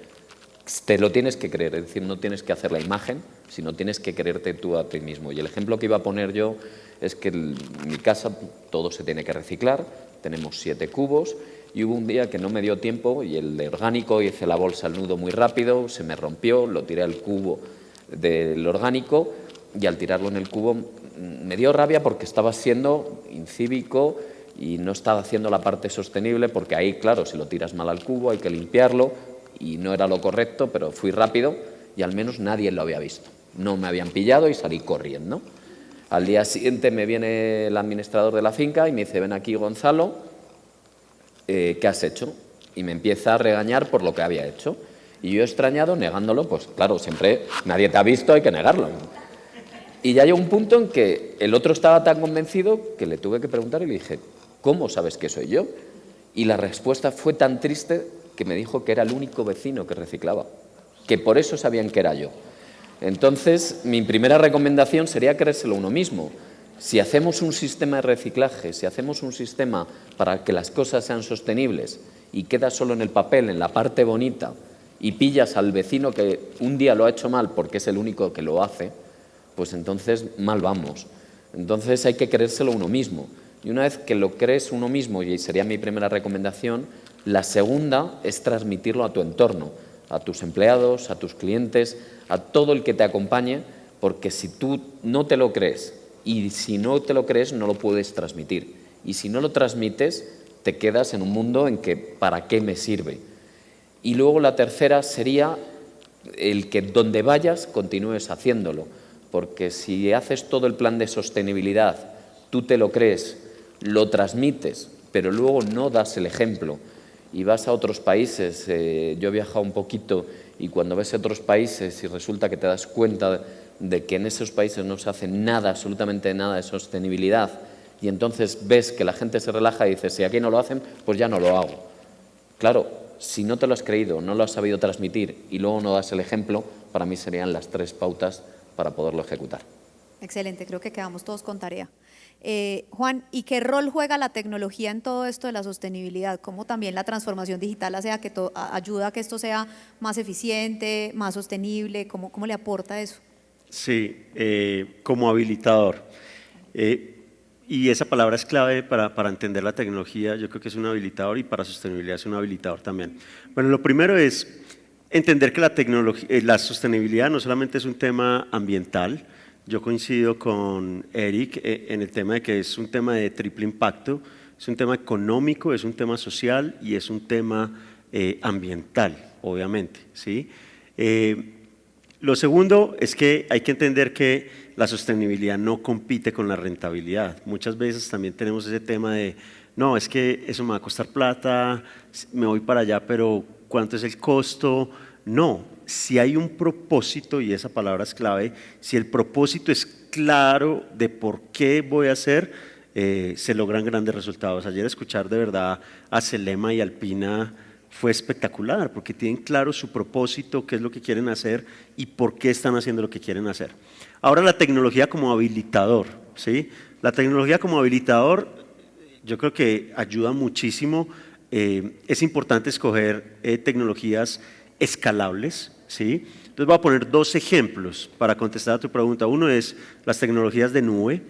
Te lo tienes que creer, es decir, no tienes que hacer la imagen, sino tienes que creerte tú a ti mismo. Y el ejemplo que iba a poner yo es que en mi casa todo se tiene que reciclar, tenemos 7 cubos y hubo un día que no me dio tiempo y el de orgánico hice la bolsa al nudo muy rápido, se me rompió, lo tiré al cubo del orgánico y al tirarlo en el cubo me dio rabia porque estaba siendo incívico y no estaba haciendo la parte sostenible porque ahí, claro, si lo tiras mal al cubo hay que limpiarlo y no era lo correcto, pero fui rápido y al menos nadie lo había visto. No me habían pillado y salí corriendo. Al día siguiente me viene el administrador de la finca y me dice, ven aquí Gonzalo, ¿qué has hecho? Y me empieza a regañar por lo que había hecho. Y yo extrañado, negándolo, pues claro, siempre nadie te ha visto, hay que negarlo. Y ya llegó un punto en que el otro estaba tan convencido que le tuve que preguntar y le dije, ¿cómo sabes que soy yo? Y la respuesta fue tan triste que me dijo que era el único vecino que reciclaba, que por eso sabían que era yo. Entonces, mi primera recomendación sería creérselo uno mismo. Si hacemos un sistema de reciclaje, si hacemos un sistema para que las cosas sean sostenibles y queda solo en el papel, en la parte bonita, y pillas al vecino que un día lo ha hecho mal porque es el único que lo hace, pues entonces mal vamos. Entonces hay que creérselo uno mismo. Y una vez que lo crees uno mismo, y sería mi primera recomendación, la segunda es transmitirlo a tu entorno, a tus empleados, a tus clientes, a todo el que te acompañe, porque si tú no te lo crees y si no te lo crees no lo puedes transmitir. Y si no lo transmites te quedas en un mundo en que ¿para qué me sirve? Y luego la tercera sería el que donde vayas continúes haciéndolo, porque si haces todo el plan de sostenibilidad, tú te lo crees, lo transmites, pero luego no das el ejemplo y vas a otros países, yo he viajado un poquito y cuando ves a otros países y resulta que te das cuenta de que en esos países no se hace nada, absolutamente nada de sostenibilidad y entonces ves que la gente se relaja y dices, si aquí no lo hacen, pues ya no lo hago. Claro, si no te lo has creído, no lo has sabido transmitir y luego no das el ejemplo, para mí serían las 3 pautas para poderlo ejecutar. Excelente, creo que quedamos todos con tarea. Juan, ¿y qué rol juega la tecnología en todo esto de la sostenibilidad? ¿Cómo también la transformación digital ayuda a que esto sea más eficiente, más sostenible? ¿Cómo le aporta eso? Sí, como habilitador. Y esa palabra es clave para entender la tecnología. Yo creo que es un habilitador y para sostenibilidad es un habilitador también. Bueno, lo primero es entender que la sostenibilidad no solamente es un tema ambiental. Yo coincido con Eric en el tema de que es un tema de triple impacto, es un tema económico, es un tema social y es un tema ambiental, obviamente, ¿sí? Lo segundo es que hay que entender que la sostenibilidad no compite con la rentabilidad. Muchas veces también tenemos ese tema de, no, es que eso me va a costar plata, me voy para allá, pero ¿cuánto es el costo? No, si hay un propósito, y esa palabra es clave, si el propósito es claro de por qué voy a hacer, se logran grandes resultados. Ayer escuchar de verdad a Selema y Alpina fue espectacular, porque tienen claro su propósito, qué es lo que quieren hacer y por qué están haciendo lo que quieren hacer. Ahora la tecnología como habilitador, ¿sí? La tecnología como habilitador yo creo que ayuda muchísimo. Es importante escoger tecnologías escalables, ¿sí? Entonces voy a poner dos ejemplos para contestar a tu pregunta. Uno es las tecnologías de nube.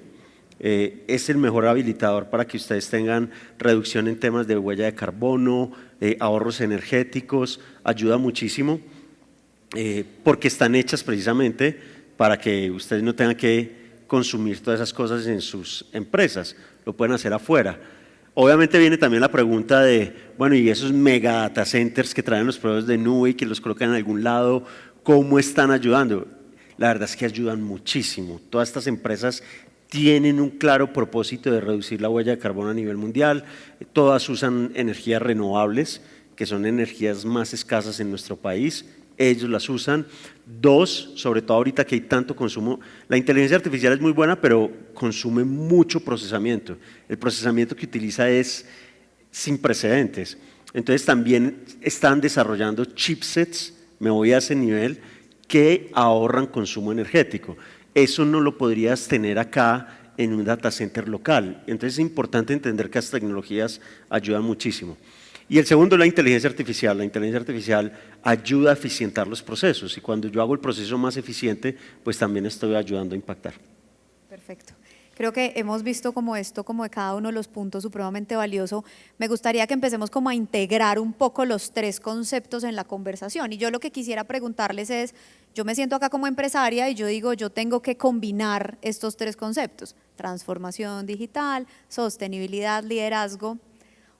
Es el mejor habilitador para que ustedes tengan reducción en temas de huella de carbono, ahorros energéticos, ayuda muchísimo porque están hechas precisamente para que ustedes no tengan que consumir todas esas cosas en sus empresas, lo pueden hacer afuera. Obviamente viene también la pregunta de, bueno, y esos mega data centers que traen los proveedores de nube y que los colocan en algún lado, ¿cómo están ayudando? La verdad es que ayudan muchísimo. Todas estas empresas tienen un claro propósito de reducir la huella de carbono a nivel mundial, todas usan energías renovables, que son energías más escasas en nuestro país, ellos las usan. Dos, sobre todo ahorita que hay tanto consumo, la inteligencia artificial es muy buena, pero consume mucho procesamiento. El procesamiento que utiliza es sin precedentes. Entonces también están desarrollando chipsets, me voy a ese nivel, que ahorran consumo energético. Eso no lo podrías tener acá en un data center local. Entonces es importante entender que las tecnologías ayudan muchísimo. Y el segundo es la inteligencia artificial. La inteligencia artificial ayuda a eficientar los procesos y cuando yo hago el proceso más eficiente, pues también estoy ayudando a impactar. Perfecto. Creo que hemos visto como esto, como de cada uno de los puntos supremamente valioso. Me gustaría que empecemos como a integrar un poco los tres conceptos en la conversación. Y yo lo que quisiera preguntarles es, yo me siento acá como empresaria y yo digo, yo tengo que combinar estos tres conceptos, transformación digital, sostenibilidad, liderazgo.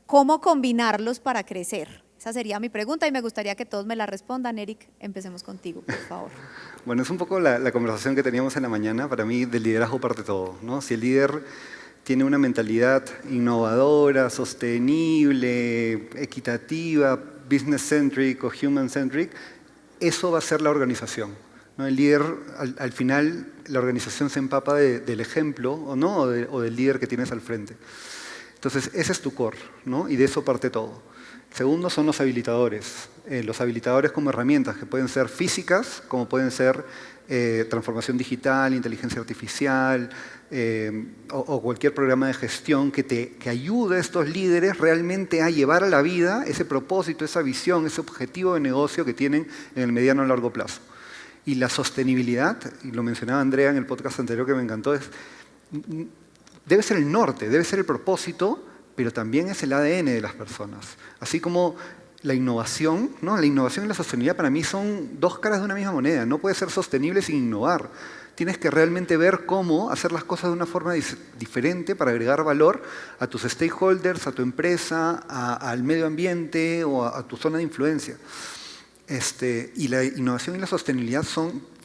¿Cómo combinarlos para crecer? Esa sería mi pregunta y me gustaría que todos me la respondan. Eric, empecemos contigo, por favor. Bueno, es un poco la conversación que teníamos en la mañana. Para mí, del liderazgo parte todo, ¿no? Si el líder tiene una mentalidad innovadora, sostenible, equitativa, business-centric o human-centric, eso va a ser la organización, ¿no? El líder, al final, la organización se empapa del ejemplo o no, o del líder que tienes al frente. Entonces, ese es tu core, ¿no? Y de eso parte todo. Segundo son los habilitadores. Los habilitadores como herramientas que pueden ser físicas, como pueden ser transformación digital, inteligencia artificial o cualquier programa de gestión que ayude a estos líderes realmente a llevar a la vida ese propósito, esa visión, ese objetivo de negocio que tienen en el mediano o largo plazo. Y la sostenibilidad, y lo mencionaba Andrea en el podcast anterior que me encantó, debe ser el norte, debe ser el propósito, pero también es el ADN de las personas. Así como la innovación, ¿no? La innovación y la sostenibilidad para mí son dos caras de una misma moneda. No puedes ser sostenible sin innovar. Tienes que realmente ver cómo hacer las cosas de una forma diferente para agregar valor a tus stakeholders, a tu empresa, al medio ambiente o a tu zona de influencia. Y la innovación y la sostenibilidad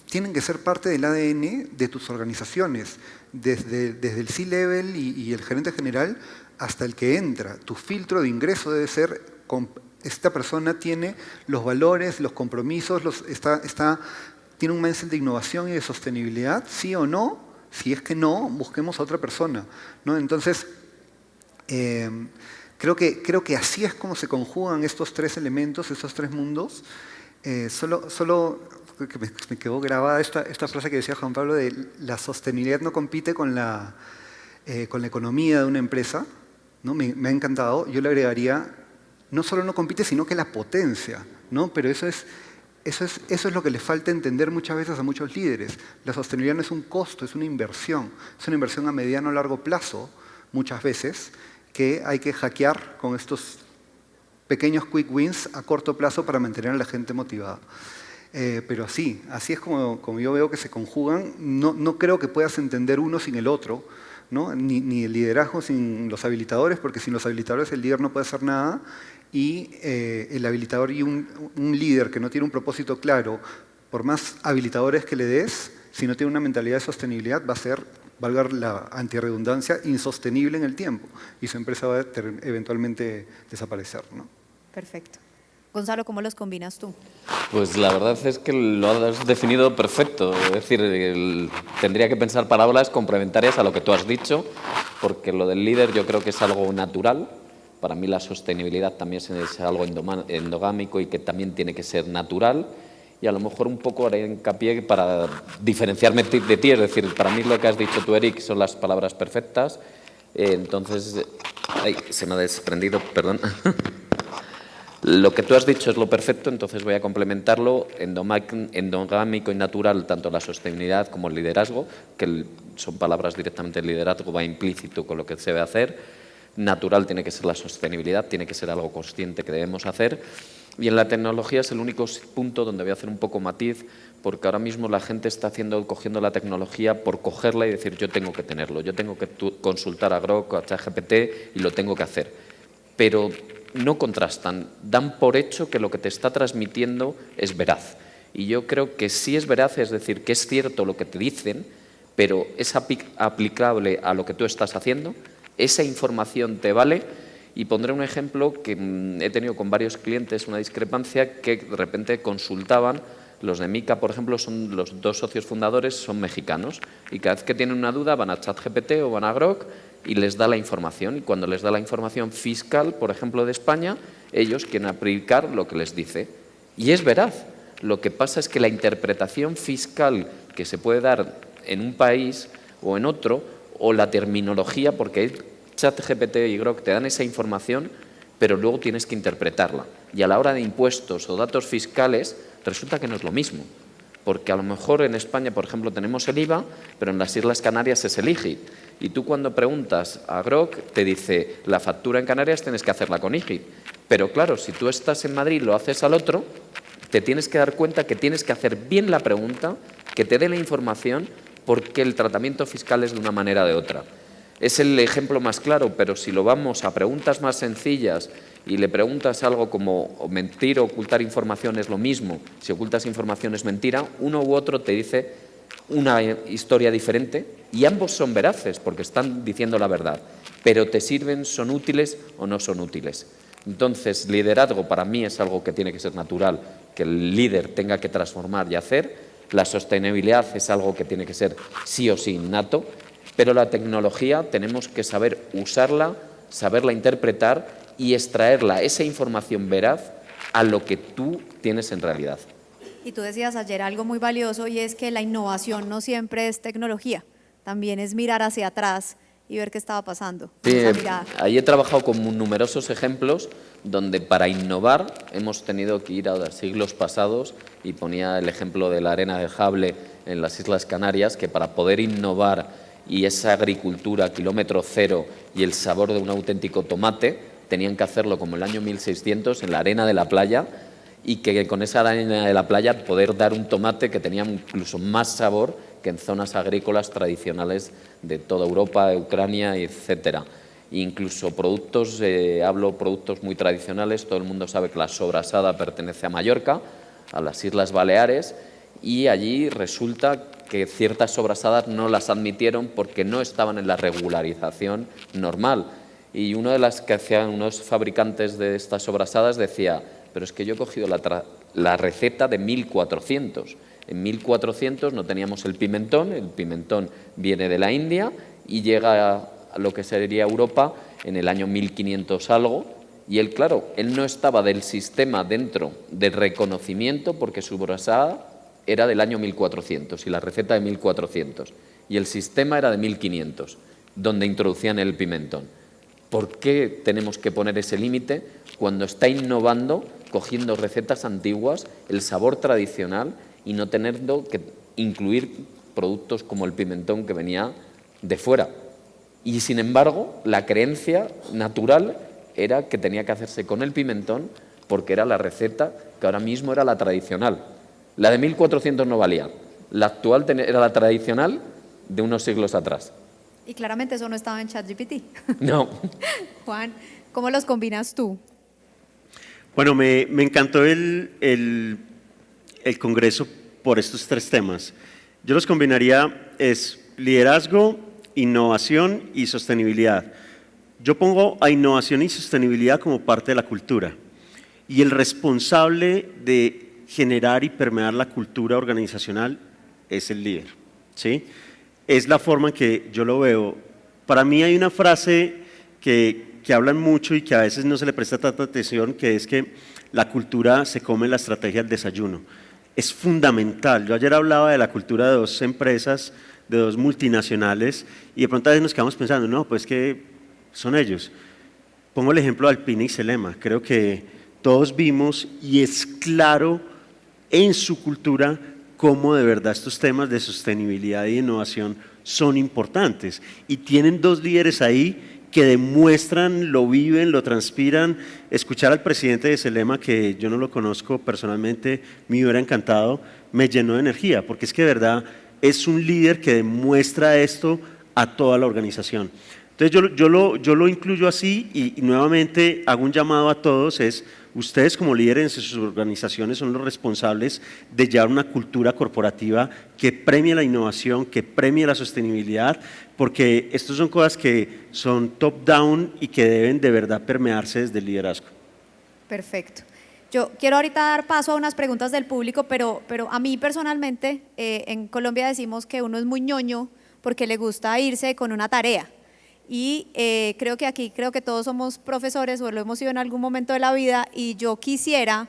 tienen que ser parte del ADN de tus organizaciones, desde el C-level y el gerente general hasta el que entra. Tu filtro de ingreso debe ser, esta persona tiene los valores, los compromisos, tiene un mindset de innovación y de sostenibilidad, sí o no. Si es que no, busquemos a otra persona, ¿no? Entonces, creo que así es como se conjugan estos tres elementos, estos tres mundos. Solo que me quedó grabada esta frase que decía Juan Pablo de la sostenibilidad no compite con la economía de una empresa, ¿no? Me ha encantado. Yo le agregaría, no solo no compite, sino que la potencia, ¿no? Pero eso es lo que le falta entender muchas veces a muchos líderes. La sostenibilidad no es un costo, es una inversión. Es una inversión a mediano o largo plazo, muchas veces, que hay que hackear con estos pequeños quick wins a corto plazo para mantener a la gente motivada. Pero así es como yo veo que se conjugan. No creo que puedas entender uno sin el otro, ¿no? Ni el liderazgo sin los habilitadores, porque sin los habilitadores el líder no puede hacer nada, y el habilitador y un líder que no tiene un propósito claro por más habilitadores que le des, si no tiene una mentalidad de sostenibilidad, va a ser, valga la antirredundancia, insostenible en el tiempo y su empresa va a eventualmente desaparecer, ¿no? Perfecto. Gonzalo, ¿cómo los combinas tú? Pues la verdad es que lo has definido perfecto. Es decir, tendría que pensar palabras complementarias a lo que tú has dicho, porque lo del líder yo creo que es algo natural. Para mí la sostenibilidad también es algo endogámico y que también tiene que ser natural. Y a lo mejor un poco haré hincapié para diferenciarme de ti. Es decir, para mí lo que has dicho tú, Eric, son las palabras perfectas. Entonces, ay, se me ha desprendido, perdón. Lo que tú has dicho es lo perfecto, entonces voy a complementarlo, endogámico y natural, tanto la sostenibilidad como el liderazgo, que son palabras directamente, el liderazgo va implícito con lo que se debe hacer. Natural tiene que ser la sostenibilidad, tiene que ser algo consciente que debemos hacer. Y en la tecnología es el único punto donde voy a hacer un poco matiz, porque ahora mismo la gente está cogiendo la tecnología por cogerla y decir yo tengo que tenerlo, yo tengo que consultar a Grok, a ChatGPT y lo tengo que hacer. Pero no contrastan, dan por hecho que lo que te está transmitiendo es veraz. Y yo creo que sí es veraz, es decir, que es cierto lo que te dicen, pero es aplicable a lo que tú estás haciendo, esa información te vale. Y pondré un ejemplo que he tenido con varios clientes, una discrepancia que de repente consultaban. Los de Mica, por ejemplo, son los dos socios fundadores, son mexicanos y cada vez que tienen una duda van a ChatGPT o van a Grok y les da la información. Y cuando les da la información fiscal, por ejemplo, de España, ellos quieren aplicar lo que les dice. Y es veraz. Lo que pasa es que la interpretación fiscal que se puede dar en un país o en otro, o la terminología, porque ChatGPT y Grok te dan esa información, pero luego tienes que interpretarla. Y a la hora de impuestos o datos fiscales, resulta que no es lo mismo. Porque a lo mejor en España, por ejemplo, tenemos el IVA, pero en las Islas Canarias es el IGIT. Y tú cuando preguntas a Grok, te dice, la factura en Canarias tienes que hacerla con IGIT. Pero claro, si tú estás en Madrid y lo haces al otro, te tienes que dar cuenta que tienes que hacer bien la pregunta, que te dé la información, porque el tratamiento fiscal es de una manera o de otra. Es el ejemplo más claro, pero si lo vamos a preguntas más sencillas y le preguntas algo como mentir o ocultar información es lo mismo, si ocultas información es mentira, uno u otro te dice una historia diferente y ambos son veraces porque están diciendo la verdad, pero te sirven, son útiles o no son útiles. Entonces, liderazgo para mí es algo que tiene que ser natural, que el líder tenga que transformar y hacer. La sostenibilidad es algo que tiene que ser sí o sí innato. Pero la tecnología tenemos que saber usarla, saberla interpretar y extraerla, esa información veraz, a lo que tú tienes en realidad. Y tú decías ayer algo muy valioso y es que la innovación no siempre es tecnología, también es mirar hacia atrás y ver qué estaba pasando. Sí, Esa mirada. ahí he trabajado con numerosos ejemplos donde para innovar hemos tenido que ir a siglos pasados y ponía el ejemplo de la arena de Jable en las Islas Canarias, que para poder innovar y esa agricultura kilómetro cero y el sabor de un auténtico tomate, tenían que hacerlo como el año 1600 en la arena de la playa y que con esa arena de la playa poder dar un tomate que tenía incluso más sabor que en zonas agrícolas tradicionales de toda Europa, de Ucrania, etcétera. Incluso productos, hablo productos muy tradicionales, todo el mundo sabe que la sobrasada pertenece a Mallorca, a las Islas Baleares, y allí resulta que ciertas sobrasadas no las admitieron porque no estaban en la regularización normal. Y una de las que hacían unos fabricantes de estas sobrasadas decía, pero es que yo he cogido la receta de 1400. En 1400 no teníamos el pimentón viene de la India y llega a lo que sería Europa en el año 1500 algo. Y él, claro, él no estaba del sistema dentro del reconocimiento porque su sobrasada era del año 1400 y la receta de 1400 y el sistema era de 1500, donde introducían el pimentón. ¿Por qué tenemos que poner ese límite cuando está innovando, cogiendo recetas antiguas, el sabor tradicional y no teniendo que incluir productos como el pimentón que venía de fuera? Y sin embargo, la creencia natural era que tenía que hacerse con el pimentón porque era la receta que ahora mismo era la tradicional. La de 1400 no valía. La actual era la tradicional de unos siglos atrás. Y claramente eso no estaba en ChatGPT. No. Juan, ¿cómo los combinas tú? Bueno, me encantó el congreso por estos tres temas. Yo los combinaría, es liderazgo, innovación y sostenibilidad. Yo pongo a innovación y sostenibilidad como parte de la cultura. Y el responsable de generar y permear la cultura organizacional es el líder, ¿sí? Es la forma en que yo lo veo. Para mí hay una frase que hablan mucho y que a veces no se le presta tanta atención, que es que la cultura se come la estrategia del desayuno. Es fundamental. Yo ayer hablaba de la cultura de dos empresas, de dos multinacionales, y de pronto a veces nos quedamos pensando, no, pues que son ellos. Pongo el ejemplo de Alpina y Celema. Creo que todos vimos y es claro en su cultura cómo de verdad estos temas de sostenibilidad e innovación son importantes. Y tienen dos líderes ahí que demuestran, lo viven, lo transpiran. Escuchar al presidente de Celema, que yo no lo conozco personalmente, me hubiera encantado, me llenó de energía, porque es que de verdad es un líder que demuestra esto a toda la organización. Entonces yo lo incluyo así y nuevamente hago un llamado a todos, es ustedes como líderes en sus organizaciones son los responsables de llevar una cultura corporativa que premie la innovación, que premie la sostenibilidad, porque estas son cosas que son top-down y que deben de verdad permearse desde el liderazgo. Perfecto. Yo quiero ahorita dar paso a unas preguntas del público, pero a mí personalmente, en Colombia decimos que uno es muy ñoño porque le gusta irse con una tarea. Y creo que todos somos profesores o lo hemos sido en algún momento de la vida, y yo quisiera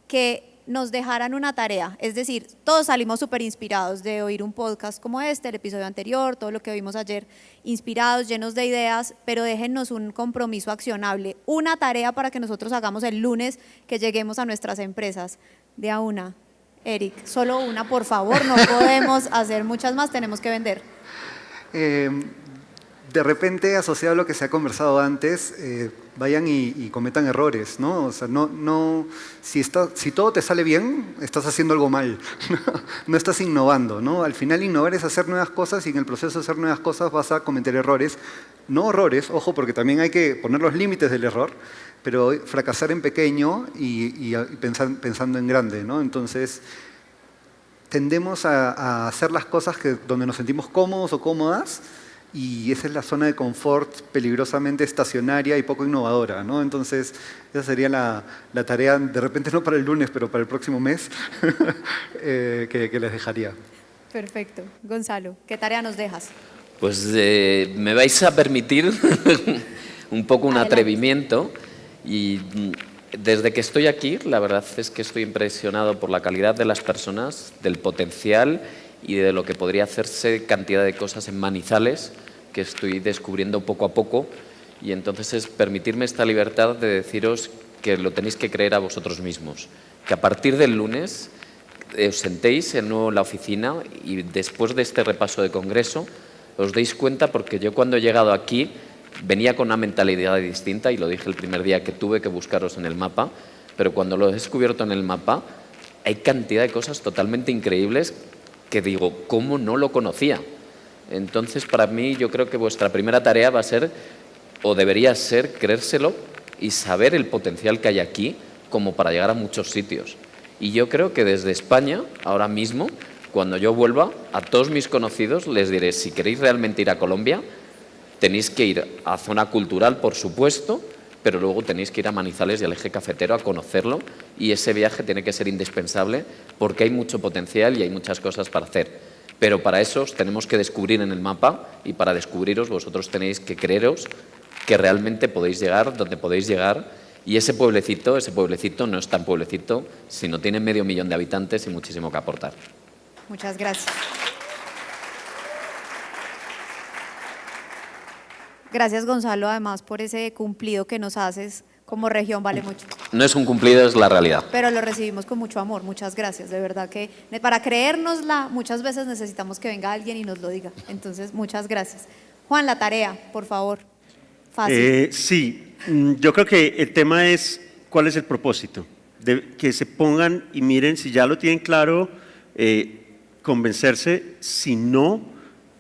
que nos dejaran una tarea. Es decir, todos salimos súper inspirados de oír un podcast como este, el episodio anterior, todo lo que vimos ayer, inspirados, llenos de ideas, pero déjennos un compromiso accionable, una tarea para que nosotros hagamos el lunes que lleguemos a nuestras empresas. De a una. Eric, solo una, por favor, no podemos hacer muchas más, tenemos que vender. De repente, asociado a lo que se ha conversado antes, vayan y cometan errores, ¿no? O sea, si todo te sale bien, estás haciendo algo mal, no estás innovando, ¿no? Al final innovar es hacer nuevas cosas y en el proceso de hacer nuevas cosas vas a cometer errores. No horrores, ojo, porque también hay que poner los límites del error, pero fracasar en pequeño y pensando en grande, ¿no? Entonces, tendemos a hacer las cosas donde nos sentimos cómodos o cómodas, y esa es la zona de confort peligrosamente estacionaria y poco innovadora, ¿no? Entonces, esa sería la tarea, de repente no para el lunes, pero para el próximo mes, que les dejaría. Perfecto. Gonzalo, ¿qué tarea nos dejas? Pues me vais a permitir un poco un atrevimiento, y desde que estoy aquí, la verdad es que estoy impresionado por la calidad de las personas, del potencial y de lo que podría hacerse cantidad de cosas en Manizales que estoy descubriendo poco a poco, y entonces es permitirme esta libertad de deciros que lo tenéis que creer a vosotros mismos, que a partir del lunes os sentéis en la oficina y después de este repaso de congreso os deis cuenta, porque yo cuando he llegado aquí venía con una mentalidad distinta y lo dije el primer día que tuve que buscaros en el mapa, pero cuando lo he descubierto en el mapa hay cantidad de cosas totalmente increíbles que digo, ¿cómo no lo conocía? Entonces, para mí, yo creo que vuestra primera tarea va a ser, o debería ser, creérselo y saber el potencial que hay aquí como para llegar a muchos sitios. Y yo creo que desde España, ahora mismo, cuando yo vuelva, a todos mis conocidos les diré, si queréis realmente ir a Colombia, tenéis que ir a zona cultural, por supuesto, pero luego tenéis que ir a Manizales y al Eje Cafetero a conocerlo, y ese viaje tiene que ser indispensable porque hay mucho potencial y hay muchas cosas para hacer. Pero para eso os tenemos que descubrir en el mapa, y para descubriros vosotros tenéis que creeros que realmente podéis llegar donde podéis llegar, y ese pueblecito no es tan pueblecito, sino tiene 500.000 de habitantes y muchísimo que aportar. Muchas gracias. Gracias, Gonzalo, además por ese cumplido que nos haces como región, vale mucho. No es un cumplido, es la realidad. Pero lo recibimos con mucho amor, muchas gracias, de verdad que para creérnosla muchas veces necesitamos que venga alguien y nos lo diga, entonces muchas gracias. Juan, la tarea, por favor, fácil. Sí, yo creo que el tema es cuál es el propósito, de que se pongan y miren, si ya lo tienen claro, convencerse, si no,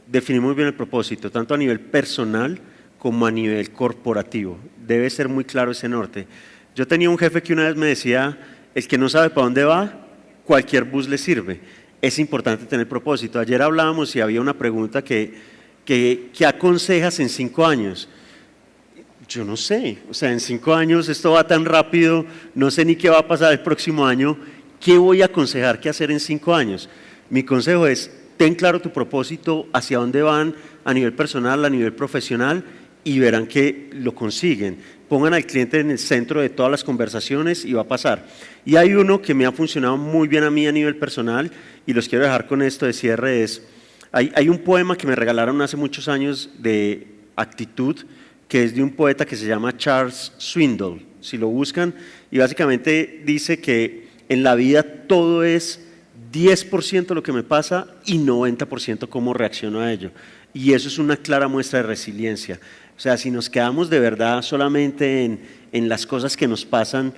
definir muy bien el propósito, tanto a nivel personal como a nivel corporativo. Debe ser muy claro ese norte. Yo tenía un jefe que una vez me decía, el que no sabe para dónde va, cualquier bus le sirve. Es importante tener propósito. Ayer hablábamos y había una pregunta ¿qué aconsejas en 5 años? Yo no sé, o sea, en 5 años esto va tan rápido, no sé ni qué va a pasar el próximo año. ¿Qué voy a aconsejar qué hacer en 5 años? Mi consejo es, ten claro tu propósito, hacia dónde van a nivel personal, a nivel profesional, y verán que lo consiguen. Pongan al cliente en el centro de todas las conversaciones y va a pasar. Y hay uno que me ha funcionado muy bien a mí a nivel personal, y los quiero dejar con esto de cierre, hay un poema que me regalaron hace muchos años de actitud, que es de un poeta que se llama Charles Swindoll, si lo buscan, y básicamente dice que en la vida todo es 10% lo que me pasa y 90% cómo reacciono a ello. Y eso es una clara muestra de resiliencia. O sea, si nos quedamos de verdad solamente en las cosas que nos pasan,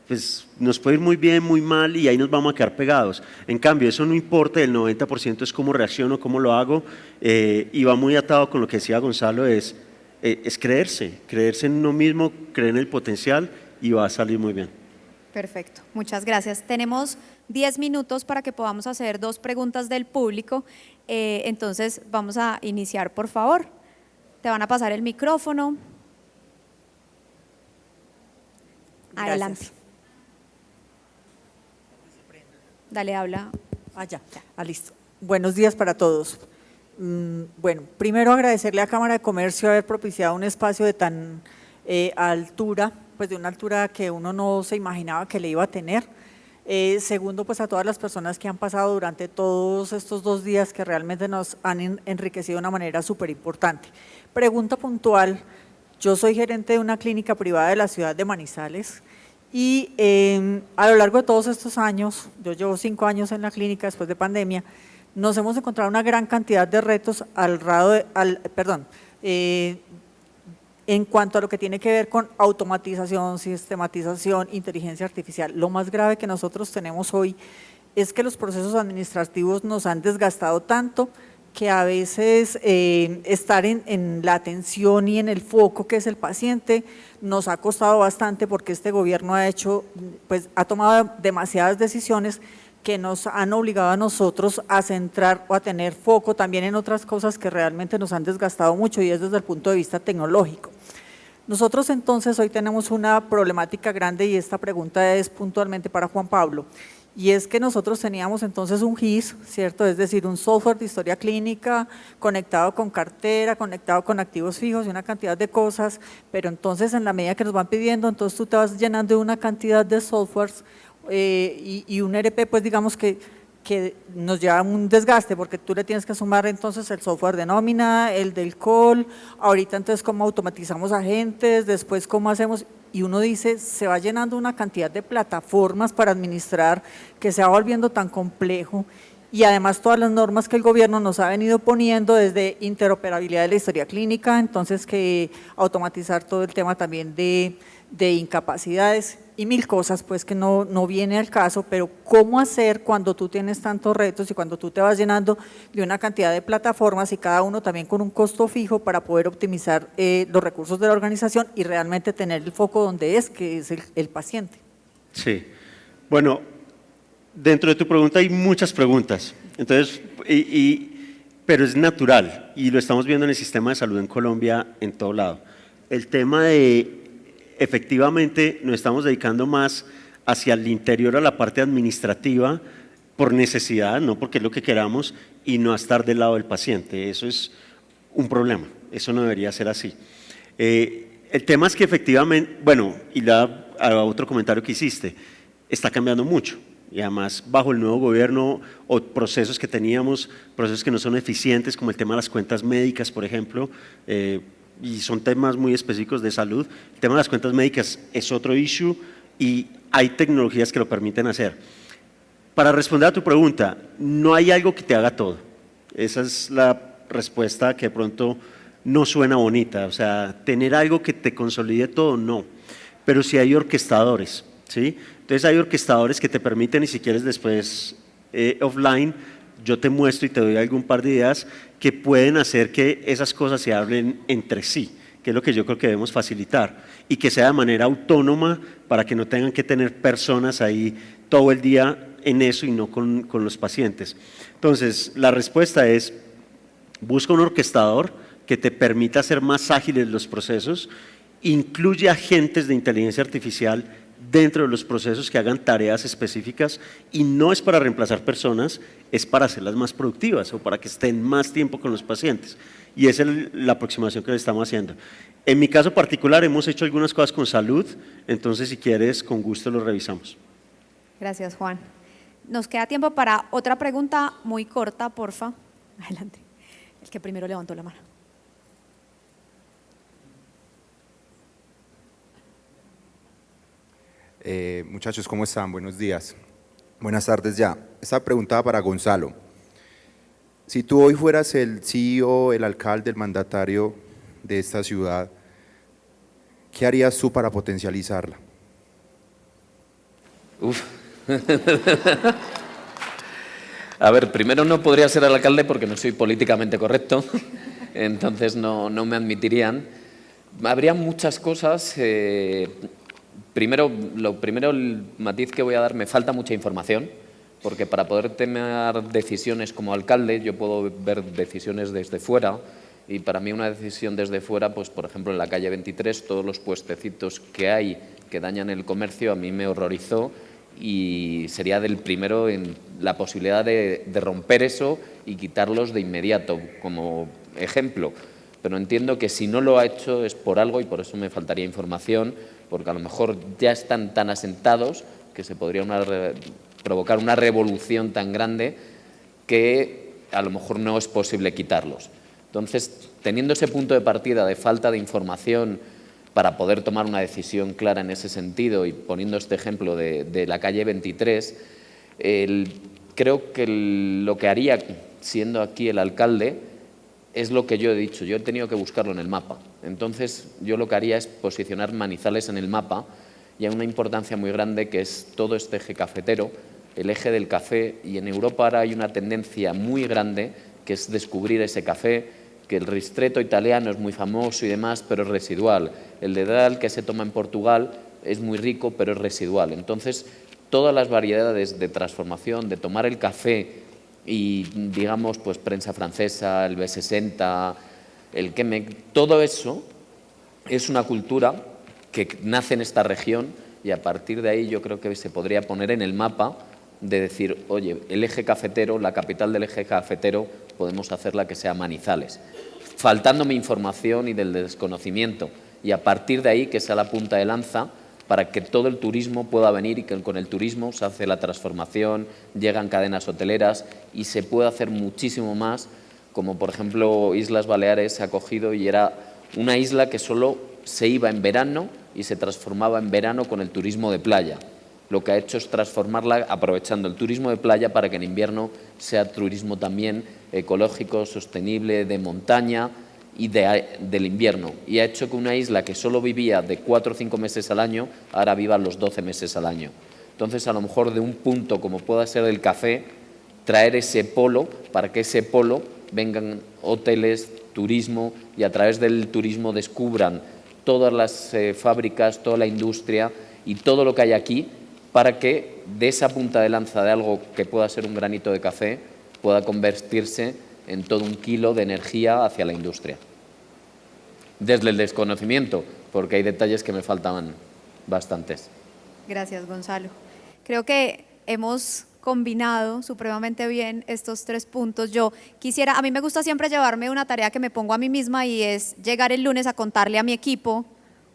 pues nos puede ir muy bien, muy mal y ahí nos vamos a quedar pegados. En cambio, eso no importa, el 90% es cómo reacciono, cómo lo hago, y va muy atado con lo que decía Gonzalo, es creerse en uno mismo, creer en el potencial y va a salir muy bien. Perfecto, muchas gracias. Tenemos 10 minutos para que podamos hacer 2 preguntas del público, entonces vamos a iniciar, por favor. Te van a pasar el micrófono. Gracias. Adelante. Dale, habla. Ya. Listo. Buenos días para todos. Bueno, primero agradecerle a Cámara de Comercio haber propiciado un espacio de tan altura, pues de una altura que uno no se imaginaba que le iba a tener. Segundo, pues a todas las personas que han pasado durante todos estos 2 días que realmente nos han enriquecido de una manera súper importante. Pregunta puntual, yo soy gerente de una clínica privada de la ciudad de Manizales y a lo largo de todos estos años, yo llevo 5 años en la clínica después de pandemia, nos hemos encontrado una gran cantidad de retos en cuanto a lo que tiene que ver con automatización, sistematización, inteligencia artificial. Lo más grave que nosotros tenemos hoy es que los procesos administrativos nos han desgastado tanto que a veces estar en la atención y en el foco que es el paciente nos ha costado bastante porque este gobierno ha tomado demasiadas decisiones que nos han obligado a nosotros a centrar o a tener foco también en otras cosas que realmente nos han desgastado mucho y es desde el punto de vista tecnológico. Nosotros entonces hoy tenemos una problemática grande y esta pregunta es puntualmente para Juan Pablo. Y es que nosotros teníamos entonces un GIS, ¿cierto? Es decir, un software de historia clínica conectado con cartera, conectado con activos fijos y una cantidad de cosas, pero entonces en la medida que nos van pidiendo, entonces tú te vas llenando de una cantidad de softwares y un ERP, pues digamos que nos lleva a un desgaste porque tú le tienes que sumar entonces el software de nómina, el del call, ahorita entonces cómo automatizamos agentes, después cómo hacemos, y uno dice, se va llenando una cantidad de plataformas para administrar que se va volviendo tan complejo y además todas las normas que el gobierno nos ha venido poniendo desde interoperabilidad de la historia clínica, entonces que automatizar todo el tema también de incapacidades y 1000 cosas pues que no viene al caso, pero cómo hacer cuando tú tienes tantos retos y cuando tú te vas llenando de una cantidad de plataformas y cada uno también con un costo fijo para poder optimizar los recursos de la organización y realmente tener el foco donde que es el paciente. Sí, bueno, dentro de tu pregunta hay muchas preguntas, entonces, pero es natural y lo estamos viendo en el sistema de salud en Colombia en todo lado. El tema de efectivamente nos estamos dedicando más hacia el interior, a la parte administrativa, por necesidad, no porque es lo que queramos, y no a estar del lado del paciente. Eso es un problema, eso no debería ser así. El tema es que efectivamente, bueno, y a otro comentario que hiciste, está cambiando mucho. Y además bajo el nuevo gobierno o procesos que teníamos, procesos que no son eficientes, como el tema de las cuentas médicas, por ejemplo, y son temas muy específicos de salud. El tema de las cuentas médicas es otro issue y hay tecnologías que lo permiten hacer. Para responder a tu pregunta, no hay algo que te haga todo. Esa es la respuesta que de pronto no suena bonita. O sea, tener algo que te consolide todo, no. Pero sí hay orquestadores, ¿sí? Entonces hay orquestadores que te permiten, y si quieres después offline, yo te muestro y te doy algún par de ideas que pueden hacer que esas cosas se hablen entre sí, que es lo que yo creo que debemos facilitar, y que sea de manera autónoma para que no tengan que tener personas ahí todo el día en eso y no con los pacientes. Entonces, la respuesta es, busca un orquestador que te permita hacer más ágiles los procesos, incluye agentes de inteligencia artificial dentro de los procesos que hagan tareas específicas y no es para reemplazar personas, es para hacerlas más productivas o para que estén más tiempo con los pacientes. Y esa es la aproximación que le estamos haciendo. En mi caso particular hemos hecho algunas cosas con salud, entonces si quieres con gusto lo revisamos. Gracias, Juan. Nos queda tiempo para otra pregunta muy corta, porfa. Adelante. El que primero levantó la mano. Muchachos, ¿cómo están? Buenos días. Buenas tardes ya. Esta pregunta para Gonzalo. Si tú hoy fueras el CEO, el alcalde, el mandatario de esta ciudad, ¿qué harías tú para potencializarla? Uf. A ver, primero no podría ser el alcalde porque no soy políticamente correcto, entonces no me admitirían. Habría muchas cosas. Lo primero, el matiz que voy a dar, me falta mucha información, porque para poder tomar decisiones como alcalde, yo puedo ver decisiones desde fuera, y para mí una decisión desde fuera, pues por ejemplo en la calle 23, todos los puestecitos que hay que dañan el comercio, a mí me horrorizó, y sería del primero en la posibilidad de romper eso y quitarlos de inmediato, como ejemplo. Pero entiendo que si no lo ha hecho es por algo y por eso me faltaría información, porque a lo mejor ya están tan asentados que se podría provocar una revolución tan grande que a lo mejor no es posible quitarlos. Entonces, teniendo ese punto de partida de falta de información para poder tomar una decisión clara en ese sentido y poniendo este ejemplo de la calle 23, creo que lo que haría siendo aquí el alcalde es lo que yo he dicho, yo he tenido que buscarlo en el mapa. Entonces, yo lo que haría es posicionar Manizales en el mapa y a una importancia muy grande que es todo este eje cafetero, el eje del café, y en Europa ahora hay una tendencia muy grande que es descubrir ese café, que el ristretto italiano es muy famoso y demás, pero es residual. El dedal que se toma en Portugal es muy rico, pero es residual. Entonces, todas las variedades de transformación, de tomar el café y, digamos, pues prensa francesa, el B60, el Quebec, todo eso es una cultura que nace en esta región y a partir de ahí yo creo que se podría poner en el mapa de decir, oye, el eje cafetero, la capital del eje cafetero, podemos hacerla que sea Manizales. Faltándome información y del desconocimiento y a partir de ahí que sea la punta de lanza para que todo el turismo pueda venir y que con el turismo se hace la transformación, llegan cadenas hoteleras y se puede hacer muchísimo más, como por ejemplo Islas Baleares se ha cogido y era una isla que solo se iba en verano y se transformaba en verano con el turismo de playa. Lo que ha hecho es transformarla aprovechando el turismo de playa para que en invierno sea turismo también ecológico, sostenible, de montaña y del invierno. Y ha hecho que una isla que solo vivía de 4 o 5 meses al año, ahora viva los 12 meses al año. Entonces, a lo mejor de un punto como pueda ser el café, traer ese polo para que ese polo vengan hoteles, turismo y a través del turismo descubran todas las fábricas, toda la industria y todo lo que hay aquí para que de esa punta de lanza de algo que pueda ser un granito de café pueda convertirse en todo un kilo de energía hacia la industria. Desde el desconocimiento, porque hay detalles que me faltaban bastantes. Gracias, Gonzalo. Creo que hemos combinado supremamente bien estos 3 puntos. A mí me gusta siempre llevarme una tarea que me pongo a mí misma y es llegar el lunes a contarle a mi equipo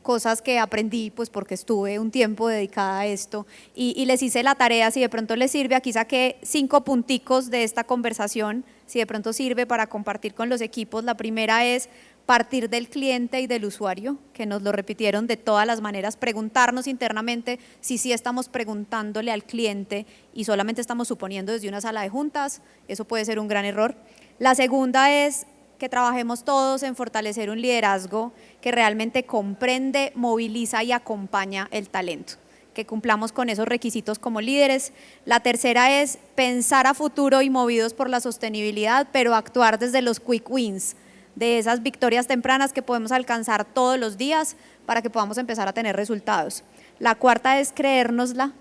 cosas que aprendí, pues porque estuve un tiempo dedicada a esto y les hice la tarea, si de pronto les sirve, aquí saqué 5 punticos de esta conversación, si de pronto sirve para compartir con los equipos. La primera es partir del cliente y del usuario, que nos lo repitieron de todas las maneras, preguntarnos internamente si sí estamos preguntándole al cliente y solamente estamos suponiendo desde una sala de juntas, eso puede ser un gran error. La segunda es que trabajemos todos en fortalecer un liderazgo que realmente comprende, moviliza y acompaña el talento, que cumplamos con esos requisitos como líderes. La tercera es pensar a futuro y movidos por la sostenibilidad, pero actuar desde los quick wins, de esas victorias tempranas que podemos alcanzar todos los días para que podamos empezar a tener resultados. La cuarta es creérnosla,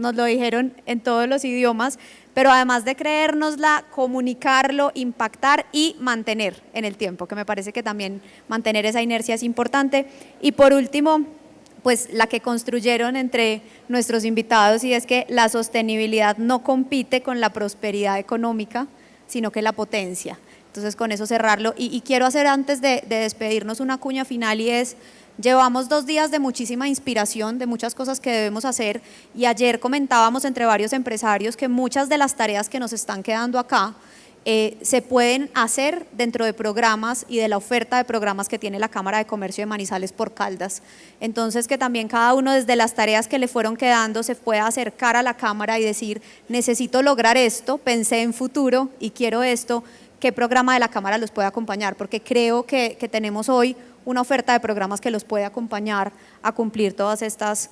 nos lo dijeron en todos los idiomas, pero además de creérnosla, comunicarlo, impactar y mantener en el tiempo, que me parece que también mantener esa inercia es importante. Y por último, pues la que construyeron entre nuestros invitados, y es que la sostenibilidad no compite con la prosperidad económica, sino que la potencia. Entonces, con eso cerrarlo. Y quiero hacer, antes de despedirnos, una cuña final, y es: llevamos 2 días de muchísima inspiración, de muchas cosas que debemos hacer, y ayer comentábamos entre varios empresarios que muchas de las tareas que nos están quedando acá se pueden hacer dentro de programas y de la oferta de programas que tiene la Cámara de Comercio de Manizales por Caldas. Entonces, que también cada uno, desde las tareas que le fueron quedando, se pueda acercar a la Cámara y decir: necesito lograr esto, pensé en futuro y quiero esto. ¿Qué programa de la Cámara los puede acompañar? Porque creo que tenemos hoy una oferta de programas que los puede acompañar a cumplir todas estas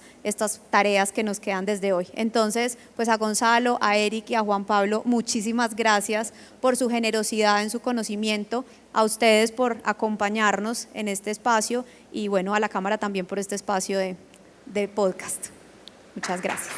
tareas que nos quedan desde hoy. Entonces, pues a Gonzalo, a Eric y a Juan Pablo, muchísimas gracias por su generosidad en su conocimiento, a ustedes por acompañarnos en este espacio, y bueno, a la Cámara también por este espacio de podcast. Muchas gracias.